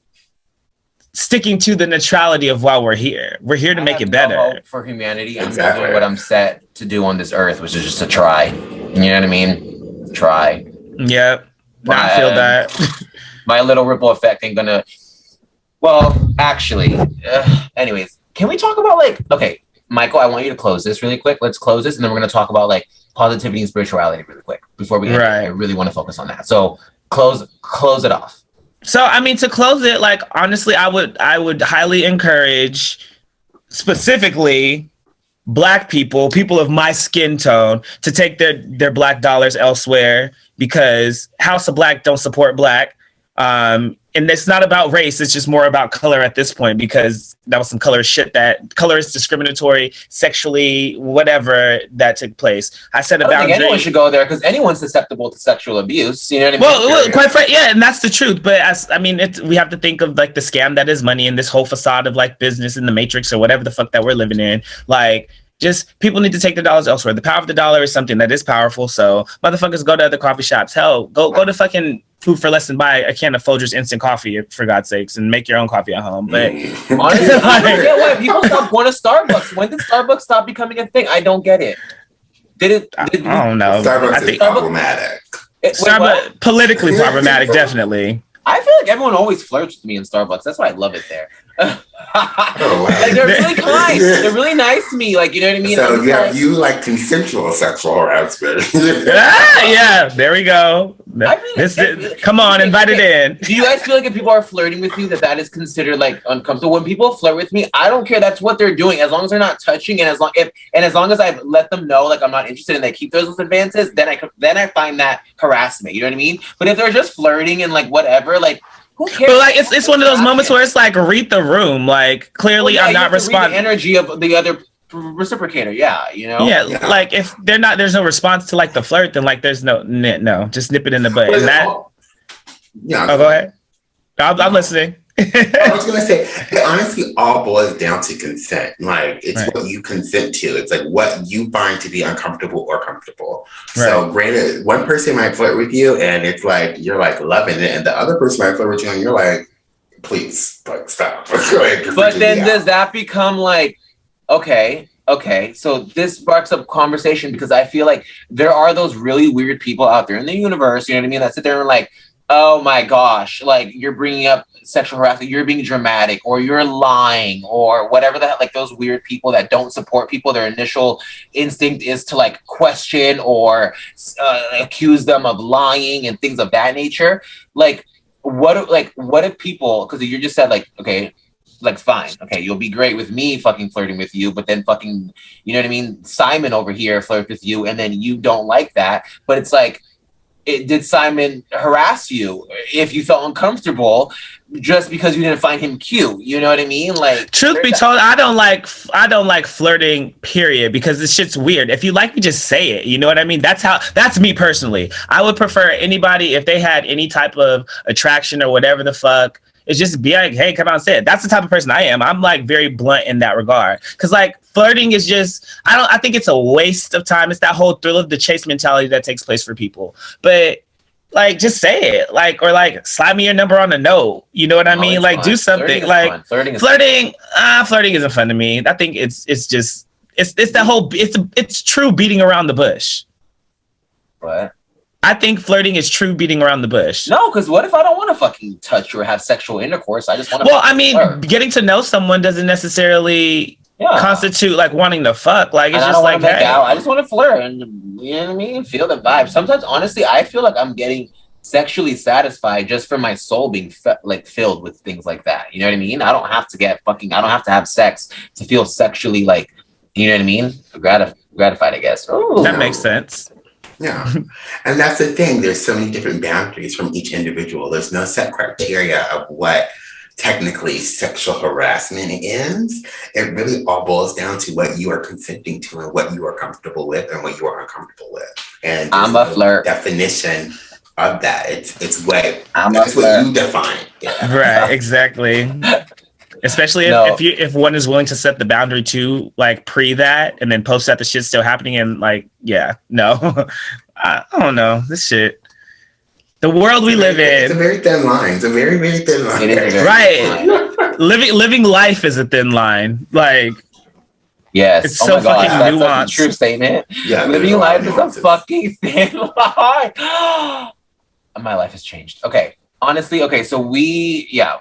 sticking to the neutrality of why we're here. We're here to make it better. Hope for humanity. I'm doing what I'm set to do on this earth, which is just to try. You know what I mean? Try. Yep. I feel that. My little ripple effect ain't gonna. Well, actually, anyways, can we talk about like? Okay, Michael, I want you to close this really quick. Let's close this, and then we're gonna talk about like positivity and spirituality really quick before we end. I really want to focus on that. So close it off. So, I mean, to close it, like, honestly, I would highly encourage specifically Black people of my skin tone, to take their Black dollars elsewhere, because House of Black don't support Black. And it's not about race. It's just more about color at this point, because that was some colorist, discriminatory, sexually, whatever that took place. I said about anyone should go there, because anyone's susceptible to sexual abuse. You know what I mean? Well, quite frankly, yeah, and that's the truth. But we have to think of like the scam that is money and this whole facade of like business in the Matrix or whatever the fuck that we're living in. Like, just people need to take their dollars elsewhere. The power of the dollar is something that is powerful. So motherfuckers, go to other coffee shops. Hell, go to fucking Food for Less and buy a can of Folgers instant coffee, for God's sakes, and make your own coffee at home. But honestly, I don't get why people stop going to Starbucks. When did Starbucks stop becoming a thing? I don't get it. I don't know. Starbucks is problematic. Starbucks politically problematic, definitely. I feel like everyone always flirts with me in Starbucks. That's why I love it there. Oh, wow. Like they're really kind. They're really nice to me. Like, you know what I mean? So you like consensual sexual harassment. Yeah, there we go. Come on, invite it in. Do you guys feel like if people are flirting with you, that is considered like uncomfortable? When people flirt with me, I don't care. That's what they're doing. As long as they're not touching, and as long as I've let them know like I'm not interested and they keep those advances, then I find that harassment. You know what I mean? But if they're just flirting and like whatever, like who cares? But like it's one of those moments where it's like read the room. Like clearly I'm not responding. The energy of the other reciprocator, yeah, you know. Yeah, like if there's no response to like the flirt, then like there's no, just nip it in the butt. And that. Yeah. Oh, go ahead. I'm listening. I was gonna say, it honestly all boils down to consent. Like it's what you consent to. It's like what you find to be uncomfortable or comfortable. Right. So granted, one person might flirt with you and it's like you're like loving it, and the other person might flirt with you and you're like, please, like stop. But then does that become like, okay, so this sparks up conversation, because I feel like there are those really weird people out there in the universe, you know what I mean, that sit there and like, oh my gosh, like you're bringing up sexual harassment, you're being dramatic, or you're lying, or whatever that, like those weird people that don't support people. Their initial instinct is to like question or accuse them of lying and things of that nature. Like what if people, because you just said like, okay, like fine, okay, you'll be great with me fucking flirting with you, but then fucking, you know what I mean, Simon over here flirt with you and then you don't like that. But it's like, did Simon harass you if you felt uncomfortable just because you didn't find him cute? You know what I mean? Like, truth be told, I don't like flirting, period, because this shit's weird. If you like me, just say it. You know what I mean? That's me personally. I would prefer anybody, if they had any type of attraction or whatever the fuck, it's just be like, hey, come out and say it. That's the type of person I am. I'm like very blunt in that regard. Cause like flirting is just, I think it's a waste of time. It's that whole thrill of the chase mentality that takes place for people. But like, just say it, like, or like slide me your number on a note. You know what I mean? Like, do something. Like flirting isn't fun to me. I think it's that whole, it's true beating around the bush. What? I think flirting is true beating around the bush. No, because what if I don't want to fucking touch or have sexual intercourse? I just want to. Well, I mean, getting to know someone doesn't necessarily constitute like wanting to fuck. Like it's just like, hey, I just want to flirt and, you know what I mean, feel the vibe. Sometimes, honestly, I feel like I'm getting sexually satisfied just from my soul being filled with things like that. You know what I mean? I don't have to have sex to feel sexually like, you know what I mean, gratified, I guess. Ooh. That makes sense. Yeah. And that's the thing. There's so many different boundaries from each individual. There's no set criteria of what technically sexual harassment is. It really all boils down to what you are consenting to and what you are comfortable with and what you are uncomfortable with. And I'm a flirt. Definition of that. It's what you define. Yeah. Right, exactly. Especially if one is willing to set the boundary to like pre that and then post that the shit's still happening and like, yeah, no. I don't know. This shit. The world we live in. It's a very thin line. It's a very, very thin line. Right. Living life is a thin line. Like, yes. It's so fucking nuanced. That's a true statement. Yeah. Living life is a fucking thin line. My life has changed. Okay. Honestly, okay, so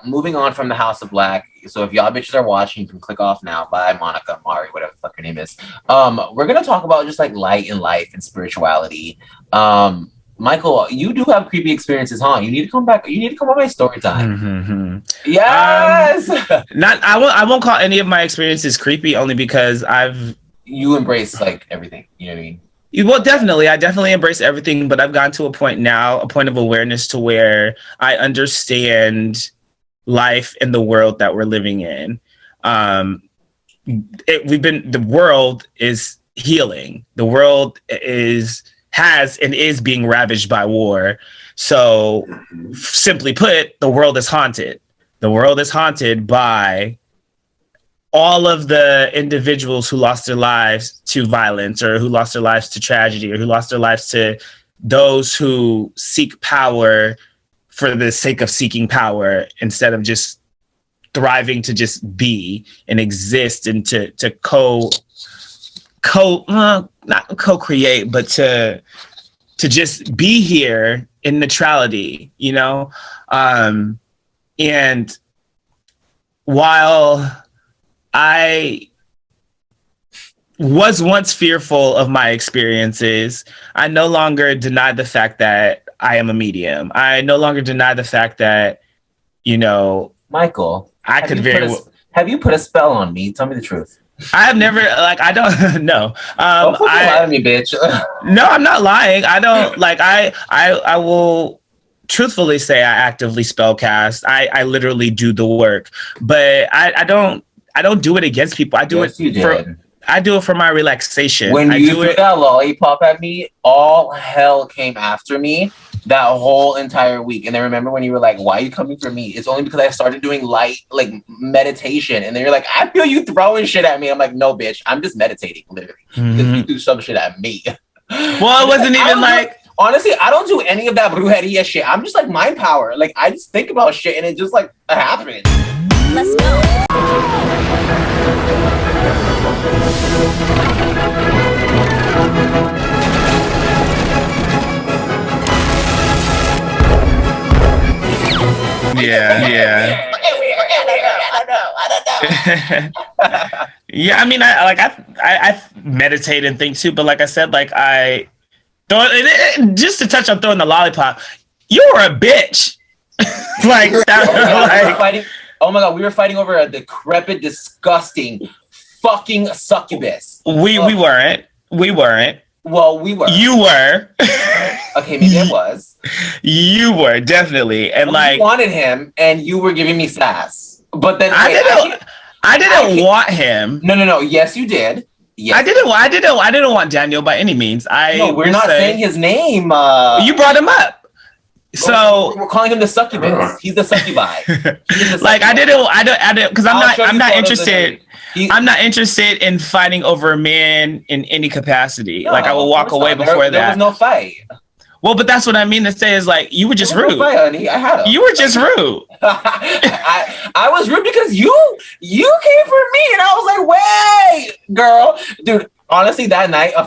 moving on from the House of Black. So if y'all bitches are watching, you can click off now. Bye, Monica, Mari, whatever the fuck her name is. We're gonna talk about just like light in life and spirituality. Michael, you do have creepy experiences, huh? You need to come back. You need to come on my story time. Mm-hmm. Yes. I won't call any of my experiences creepy, only because you embrace like everything. You know what I mean? Well, definitely. I definitely embrace everything, but I've gotten to a point of awareness to where I understand life and the world that we're living in. The world is healing. The world has and is being ravaged by war. So simply put, the world is haunted. The world is haunted by all of the individuals who lost their lives to violence, or who lost their lives to tragedy, or who lost their lives to those who seek power for the sake of seeking power instead of just thriving to just be and exist and to not co-create, but to just be here in neutrality, you know? And while I was once fearful of my experiences, I no longer deny the fact that I am a medium. I no longer deny the fact that, you know, Michael, I could very well. Have you put a spell on me? Tell me the truth. I have never, like, I don't know. Don't fucking lie to me, bitch. No, I'm not lying. I don't, like, I will truthfully say I actively spellcast. I literally do the work, but I don't do it against people. I do Yes, you did. I do it for my relaxation. When you threw that lollipop at me, all hell came after me that whole entire week. And then remember when you were like, why are you coming for me? It's only because I started doing light, like, meditation. And then you're like, I feel you throwing shit at me. I'm like, no, bitch, I'm just meditating, literally. Because you threw some shit at me. Well, it wasn't even like... Honestly, I don't do any of that brujeria shit. I'm just like mind power. Like, I just think about shit and it just like happens. Let's go. Yeah. I don't know. Yeah, I mean, I meditate and think too, but like I said, like just to touch on throwing the lollipop, you were a bitch. Like that, like, oh my god, we were fighting over a decrepit, disgusting, fucking succubus. We weren't. Well, we were. You were. Okay, maybe I was. You were definitely, and like you wanted him, and you were giving me sass. But then I didn't want him. No. Yes, you did. Yes. I didn't want Daniel by any means. No, we're not saying his name. You brought him up. So we're calling him the succubus. He's the succubi. Like I didn't because I'm not interested. I'm not interested in fighting over a man in any capacity. No, like I will walk away before that. There was no fight. Well, but that's what I mean to say is like you were just rude. No fight, honey. I had him. You were just rude. I was rude because you came for me and I was like, wait, girl, dude. Honestly, that night, I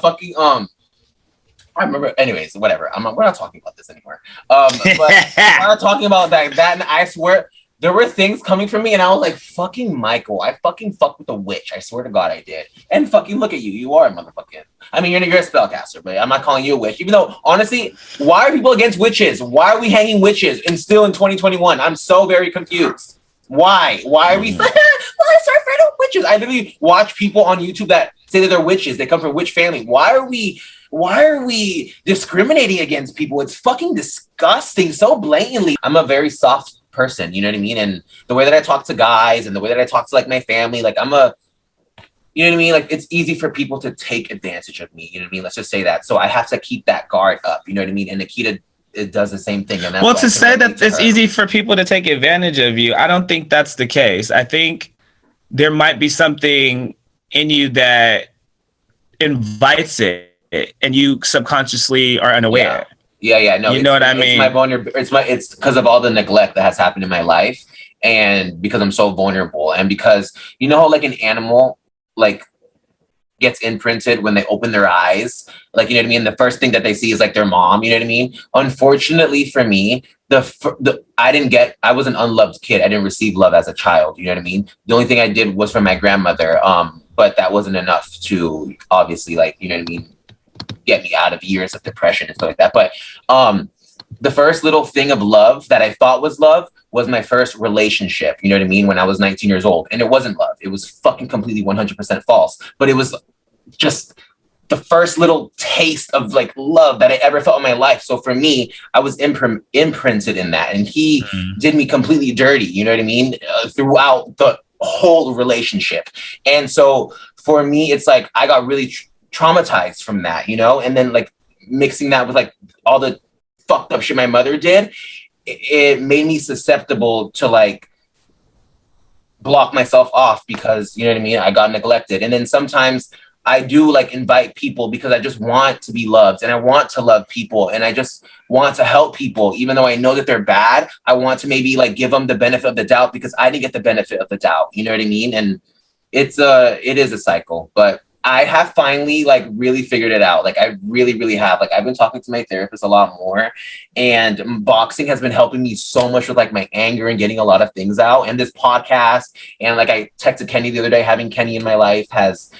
remember. Anyways, whatever. We're not talking about this anymore. But we're not talking about that. That I swear there were things coming from me, and I was like, "Fucking Michael, I fucking fucked with a witch. I swear to God, I did." And fucking look at you. You are a motherfucking. I mean, you're a spellcaster, but I'm not calling you a witch. Even though, honestly, why are people against witches? Why are we hanging witches and still in 2021? I'm so very confused. Why? Why are we? Well, I start afraid of witches. I literally watch people on YouTube that say that they're witches. They come from a witch family. Why are we discriminating against people? It's fucking disgusting so blatantly. I'm a very soft person, you know what I mean? And the way that I talk to guys and the way that I talk to like my family, like you know what I mean? Like it's easy for people to take advantage of me, you know what I mean? Let's just say that. So I have to keep that guard up, you know what I mean? And Nikita, it does the same thing. And that's well, to say that it's easy for people to take advantage of you, I don't think that's the case. I think there might be something in you that invites it and you subconsciously are unaware. Yeah. No, you know what I mean? It's because of all the neglect that has happened in my life, and because I'm so vulnerable, and because you know how like an animal like gets imprinted when they open their eyes, like you know what I mean. The first thing that they see is like their mom. You know what I mean? Unfortunately for me, I was an unloved kid. I didn't receive love as a child. You know what I mean? The only thing I did was from my grandmother. But that wasn't enough to obviously like you know what I mean. Get me out of years of depression and stuff like that. But the first little thing of love that I thought was love was my first relationship, you know what I mean, when I was 19 years old. And it wasn't love. It was fucking completely 100% false. But it was just the first little taste of like love that I ever felt in my life. So for me, I was imprinted in that. And he did me completely dirty, you know what I mean, throughout the whole relationship. And so for me, it's like I got really traumatized from that, you know, and then like mixing that with like all the fucked up shit my mother did, it made me susceptible to like block myself off because, you know what I mean, I got neglected. And then sometimes I do like invite people because I just want to be loved and I want to love people and I just want to help people, even though I know that they're bad. I want to maybe like give them the benefit of the doubt because I didn't get the benefit of the doubt, you know what I mean? And it is a cycle, but I have finally like really figured it out. Like I really, really have. Like I've been talking to my therapist a lot more, and boxing has been helping me so much with like my anger and getting a lot of things out. And this podcast, and like I texted Kenny the other day, having Kenny in my life has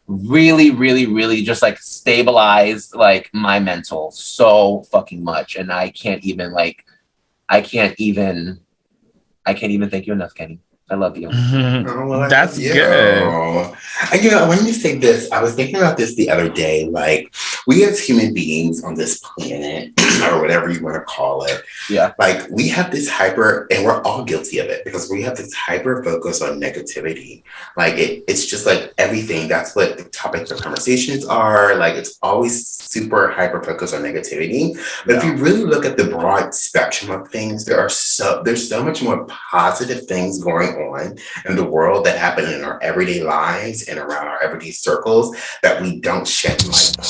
really, really, really just like stabilized like my mental so fucking much. And I can't even thank you enough, Kenny. I love you. Oh, well, That's good. And you know, when you say this, I was thinking about this the other day. Like, we as human beings on this planet, or whatever you want to call it, Yeah. like we have this hyper, and we're all guilty of it because we have this hyper focus on negativity. Like it's just like everything. That's what the topics of conversations are. Like it's always super hyper focused on negativity. But if you really look at the broad spectrum of things, there's so much more positive things going on in the world that happen in our everyday lives and around our everyday circles that we don't shed light on.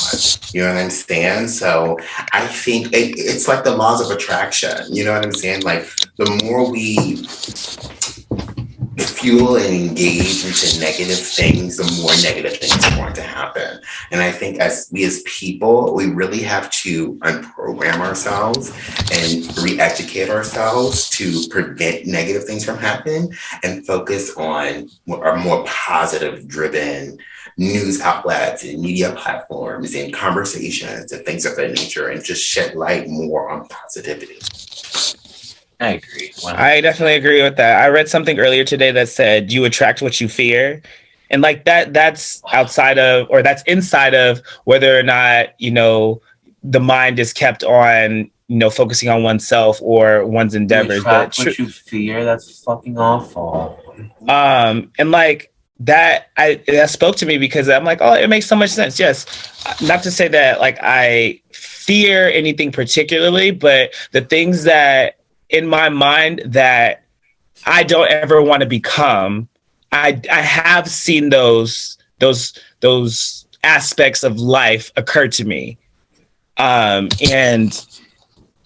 You know what I'm saying? So I think it's like the laws of attraction. You know what I'm saying? Like the more we fuel and engage into negative things, the more negative things are going to happen. And I think as people, we really have to unprogram ourselves and re-educate ourselves to prevent negative things from happening and focus on our more positive driven news outlets and media platforms and conversations and things of that nature, and just shed light more on positivity. I agree. 100%. I definitely agree with that. I read something earlier today that said you attract what you fear. And like that's outside of, or that's inside of whether or not, you know, the mind is kept on, you know, focusing on oneself or one's endeavors. But what you fear, that's fucking awful. And like that spoke to me because I'm like, oh, it makes so much sense. Yes. Not to say that like I fear anything particularly, but the things that in my mind that I don't ever want to become, I have seen those aspects of life occur to me. And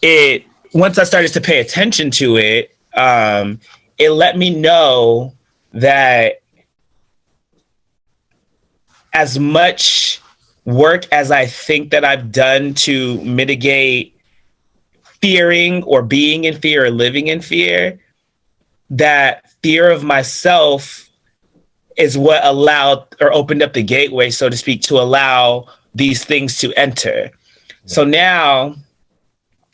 it, once I started to pay attention to it, it let me know that as much work as I think that I've done to mitigate fearing or being in fear or living in fear, that fear of myself is what allowed or opened up the gateway, so to speak, to allow these things to enter. So now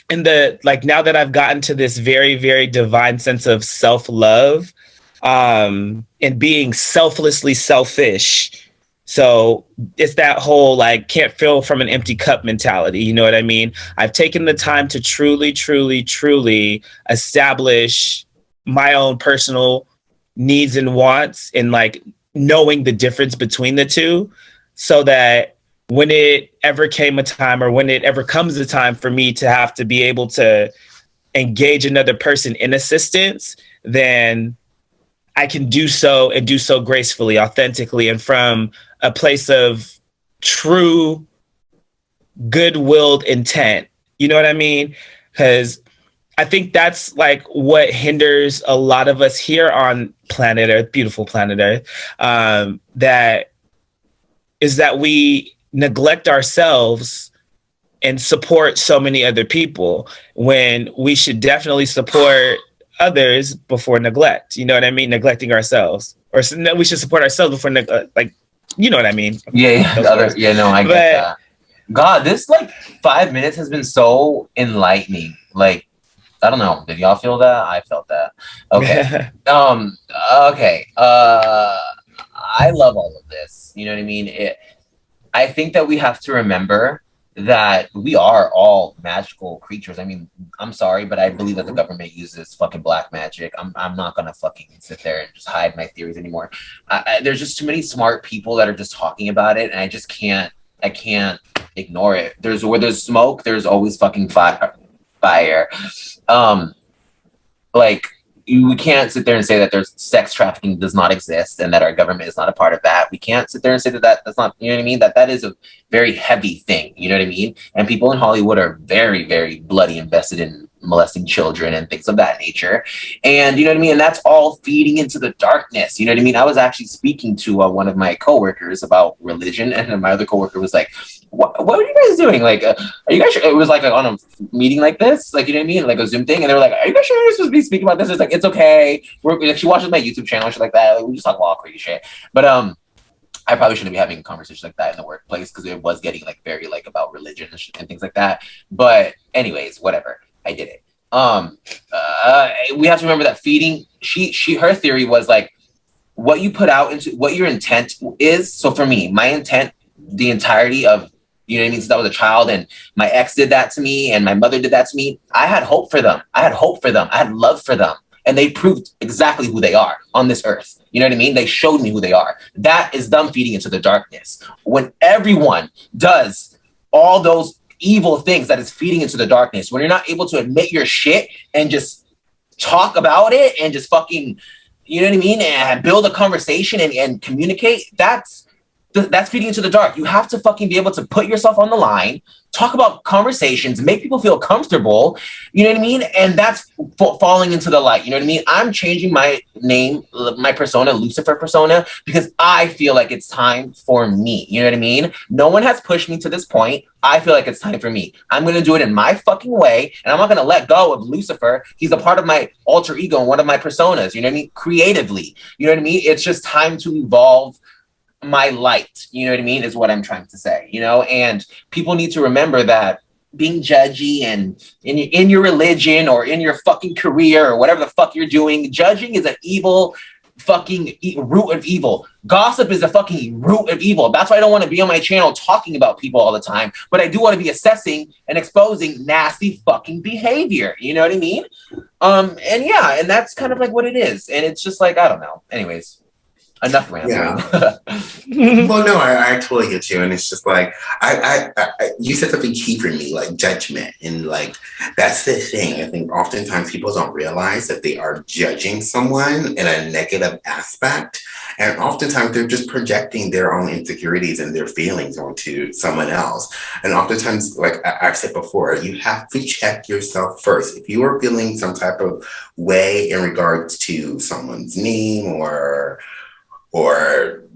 now that I've gotten to this very, very divine sense of self-love, and being selflessly selfish. So it's that whole like can't fill from an empty cup mentality. You know what I mean? I've taken the time to truly, truly, truly establish my own personal needs and wants, and like knowing the difference between the two, so that when it ever came a time, or when it ever comes a time for me to have to be able to engage another person in assistance, then I can do so, and do so gracefully, authentically, and from a place of true good-willed intent. You know what I mean? Because I think that's like what hinders a lot of us here on planet Earth, beautiful planet Earth, that we neglect ourselves and support so many other people, when we should definitely support others before neglect. You know what I mean? Neglecting ourselves, or we should support ourselves before like, you know what I mean? Yeah. No, I get that. God, this like 5 minutes has been so enlightening. Like, I don't know. Did y'all feel that? I felt that. Okay. Okay. I love all of this. You know what I mean? I think that we have to remember that we are all magical creatures. I mean, I'm sorry, but I believe that the government uses fucking black magic. I'm not gonna fucking sit there and just hide my theories anymore. There's just too many smart people that are just talking about it, and I just can't ignore it. Where there's smoke, there's always fucking fire. Like, we can't sit there and say that there's sex trafficking does not exist and that our government is not a part of that. We can't sit there and say that that's not, you know what I mean? That is a very heavy thing, you know what I mean? And people in Hollywood are very, very bloody invested in molesting children and things of that nature. And you know what I mean? And that's all feeding into the darkness. You know what I mean? I was actually speaking to one of my coworkers about religion, and my other coworker was like, what are you guys doing? Like, are you guys sure? It was like on a meeting like this, like, you know what I mean? Like a Zoom thing. And they were like, are you guys sure you're supposed to be speaking about this? It's like, it's okay. Like, she watches my YouTube channel, shit like that. Like, we just talk about all crazy shit. But I probably shouldn't be having conversations like that in the workplace, because it was getting like very like about religion and things like that. But anyways, whatever. I did it. We have to remember that feeding, her theory was like, what you put out into what your intent is. So for me, my intent, the entirety of, you know what I mean, since I was a child and my ex did that to me and my mother did that to me, I had hope for them. I had love for them. And they proved exactly who they are on this earth. You know what I mean? They showed me who they are. That is them feeding into the darkness. When everyone does all those evil things, that is feeding into the darkness, when you're not able to admit your shit and just talk about it and just fucking, you know what I mean, and build a conversation and communicate, that's feeding into the dark. You have to fucking be able to put yourself on the line, talk about conversations, make people feel comfortable, you know what I mean? And that's falling into the light, you know what I mean? I'm changing my name, my persona, Lucifer persona, because I feel like it's time for me, you know what I mean? No one has pushed me to this point. I feel like it's time for me. I'm going to do it in my fucking way, and I'm not going to let go of Lucifer. He's a part of my alter ego and one of my personas, you know what I mean? Creatively, you know what I mean? It's just time to evolve my light, you know what I mean, is what I'm trying to say, you know. And people need to remember that being judgy and in your religion or in your fucking career or whatever the fuck you're doing, judging is an evil fucking root of evil. Gossip is a fucking root of evil. That's why I don't want to be on my channel talking about people all the time, but I do want to be assessing and exposing nasty fucking behavior, you know what I mean? And yeah, and that's kind of like what it is. And it's just like, I don't know. Anyways, enough rambling. Yeah. Well, no, I totally get you, and it's just like I you said something key for me, like judgment, and like that's the thing. I think oftentimes people don't realize that they are judging someone in a negative aspect, and oftentimes they're just projecting their own insecurities and their feelings onto someone else. And oftentimes, like I've said before, you have to check yourself first. If you are feeling some type of way in regards to someone's name or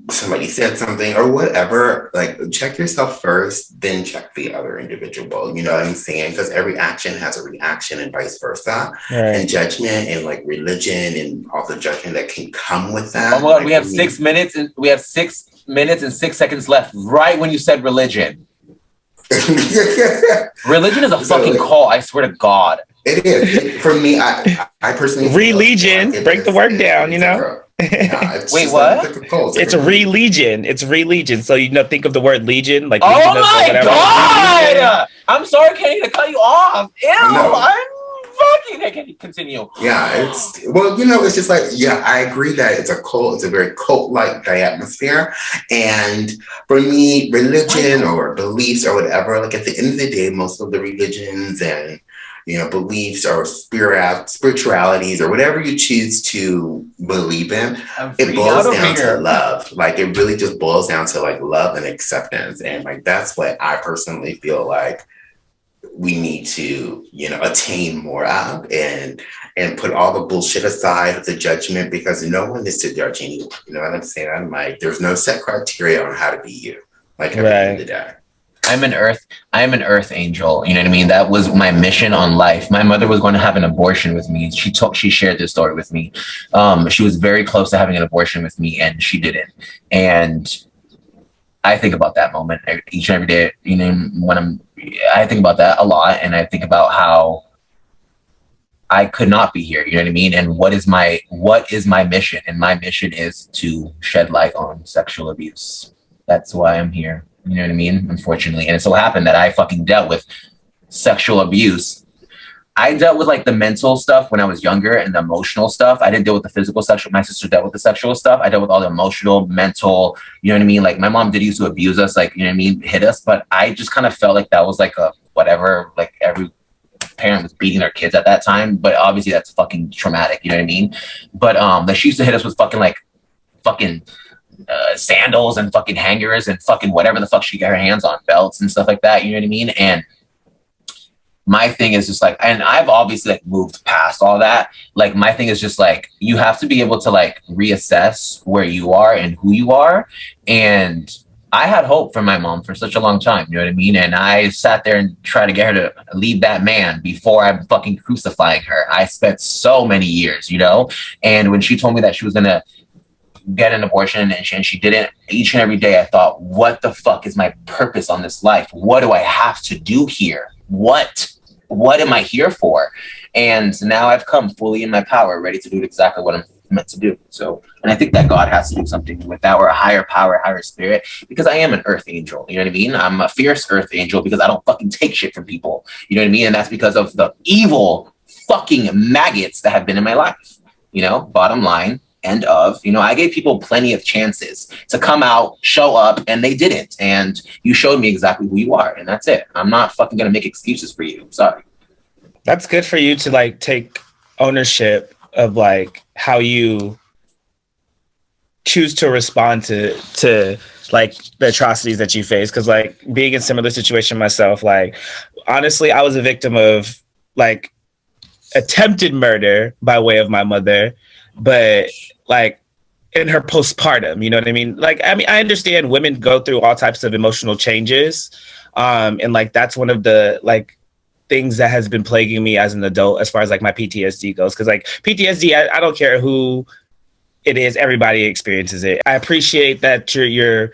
somebody said something or whatever, like check yourself first, then check the other individual. You know what I'm saying? Because every action has a reaction and vice versa. Right. And judgment and like religion and all the judgment that can come with that. Oh my God, like, we have 6 minutes and 6 seconds left right when you said religion. Religion is a fucking cult, I swear to God. It is. For me, I personally religion, break the word down, you know? Yeah, wait, what? It's a religion. It's religion. So think of the word legion, like. Oh my God! I'm sorry, Kenny, to cut you off. Ew! I'm fucking. Can you continue? Yeah, it's it's just like, yeah, I agree that it's a cult. It's a very cult-like atmosphere, and for me, religion or beliefs or whatever, like at the end of the day, most of the religions and beliefs or spiritualities or whatever you choose to believe in, it boils down to love. Like it really just boils down to like love and acceptance. And like, that's what I personally feel like we need to, attain more of and put all the bullshit aside of the judgment, because no one is to judge anyone. You know what I'm saying? I'm like, there's no set criteria on how to be you. Like at the end of the day. I am an earth angel. You know what I mean? That was my mission on life. My mother was going to have an abortion with me. She shared this story with me. She was very close to having an abortion with me, and she didn't. And I think about that moment each and every day. I think about that a lot, and I think about how I could not be here. You know what I mean? And what is my mission? And my mission is to shed light on sexual abuse. That's why I'm here. You know what I mean? Unfortunately. And it so happened that I fucking dealt with sexual abuse. I dealt with like the mental stuff when I was younger and the emotional stuff. I didn't deal with the physical sexual. My sister dealt with the sexual stuff. I dealt with all the emotional, mental, you know what I mean? Like my mom did used to abuse us, like, you know what I mean? Hit us. But I just kind of felt like that was like a whatever, like every parent was beating their kids at that time. But obviously that's fucking traumatic. You know what I mean? But like she used to hit us with fucking sandals and fucking hangers and fucking whatever the fuck she got her hands on, belts and stuff like that, you know what I mean? And my thing is just like, and I've obviously like moved past all that. Like my thing is just like, you have to be able to like reassess where you are and who you are. And I had hope for my mom for such a long time, you know what I mean? And I sat there and tried to get her to leave that man before I'm fucking crucifying her. I spent so many years, you know? And when she told me that she was gonna get an abortion and she didn't, each and every day I thought, what the fuck is my purpose on this life? What do I have to do here? What am I here for? And now I've come fully in my power, ready to do exactly what I'm meant to do. So, and I think that God has to do something with that, or a higher power, a higher spirit, because I am an earth angel, you know what I mean? I'm a fierce earth angel because I don't fucking take shit from people, you know what I mean? And that's because of the evil fucking maggots that have been in my life, you know? Bottom line, end of, you know, I gave people plenty of chances to come out, show up, and they didn't. And you showed me exactly who you are, and that's it. I'm not fucking gonna make excuses for you. Sorry. That's good for you to like take ownership of like how you choose to respond to like the atrocities that you face. Cause like being in similar situation myself, like honestly, I was a victim of like attempted murder by way of my mother, but like in her postpartum, you know what I mean? Like, I mean, I understand women go through all types of emotional changes. And like, that's one of the like things that has been plaguing me as an adult, as far as like my PTSD goes. Cause like PTSD, I don't care who it is, everybody experiences it. I appreciate that you're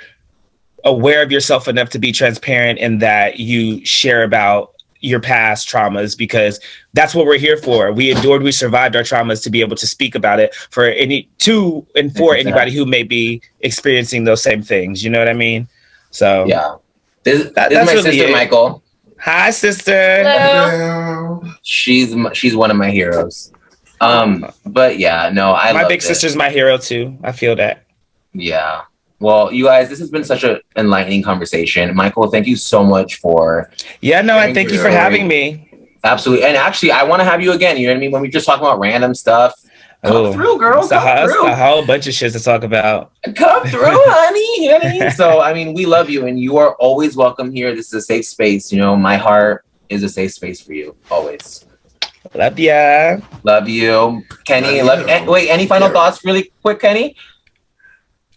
aware of yourself enough to be transparent and that you share about your past traumas, because that's what we're here for. We endured, we survived our traumas to be able to speak about it for anybody who may be experiencing those same things. You know what I mean? So yeah, this is my really sister, Michael. Hi, sister. Hello. She's one of my heroes. But yeah, no, my big sister's my hero too. I feel that. Yeah. Well, you guys, this has been such an enlightening conversation. Michael, thank you so much for... Yeah, no, I thank you for having me. Absolutely. And actually, I want to have you again. You know what I mean? When we just talk about random stuff. Come through, girl. Come through. A whole bunch of shit to talk about. Come through, honey. You know what I mean? So, I mean, we love you and you are always welcome here. This is a safe space. You know, my heart is a safe space for you. Always. Love ya. Love you. Kenny, wait, any final thoughts really quick, Kenny?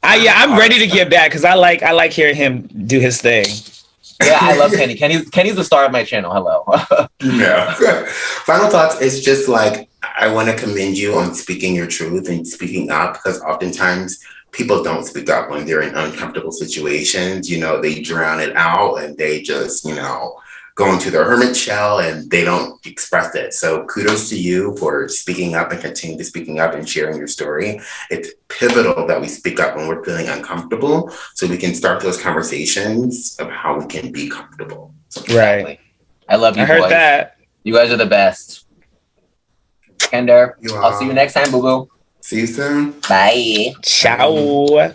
I'm ready to get back because I like hearing him do his thing. Yeah, I love Kenny. Kenny's the star of my channel. Hello. Yeah. Final thoughts is just like, I want to commend you on speaking your truth and speaking up, because oftentimes people don't speak up when they're in uncomfortable situations. You know, they drown it out and they just, you know, go into their hermit shell and they don't express it. So kudos to you for speaking up and continue to speaking up and sharing your story. It's pivotal that we speak up when we're feeling uncomfortable so we can start those conversations of how we can be comfortable. So, right. I love you, I heard boys. that. You guys are the best. Kender, I'll see you next time, boo-boo. See you soon. Bye. Ciao.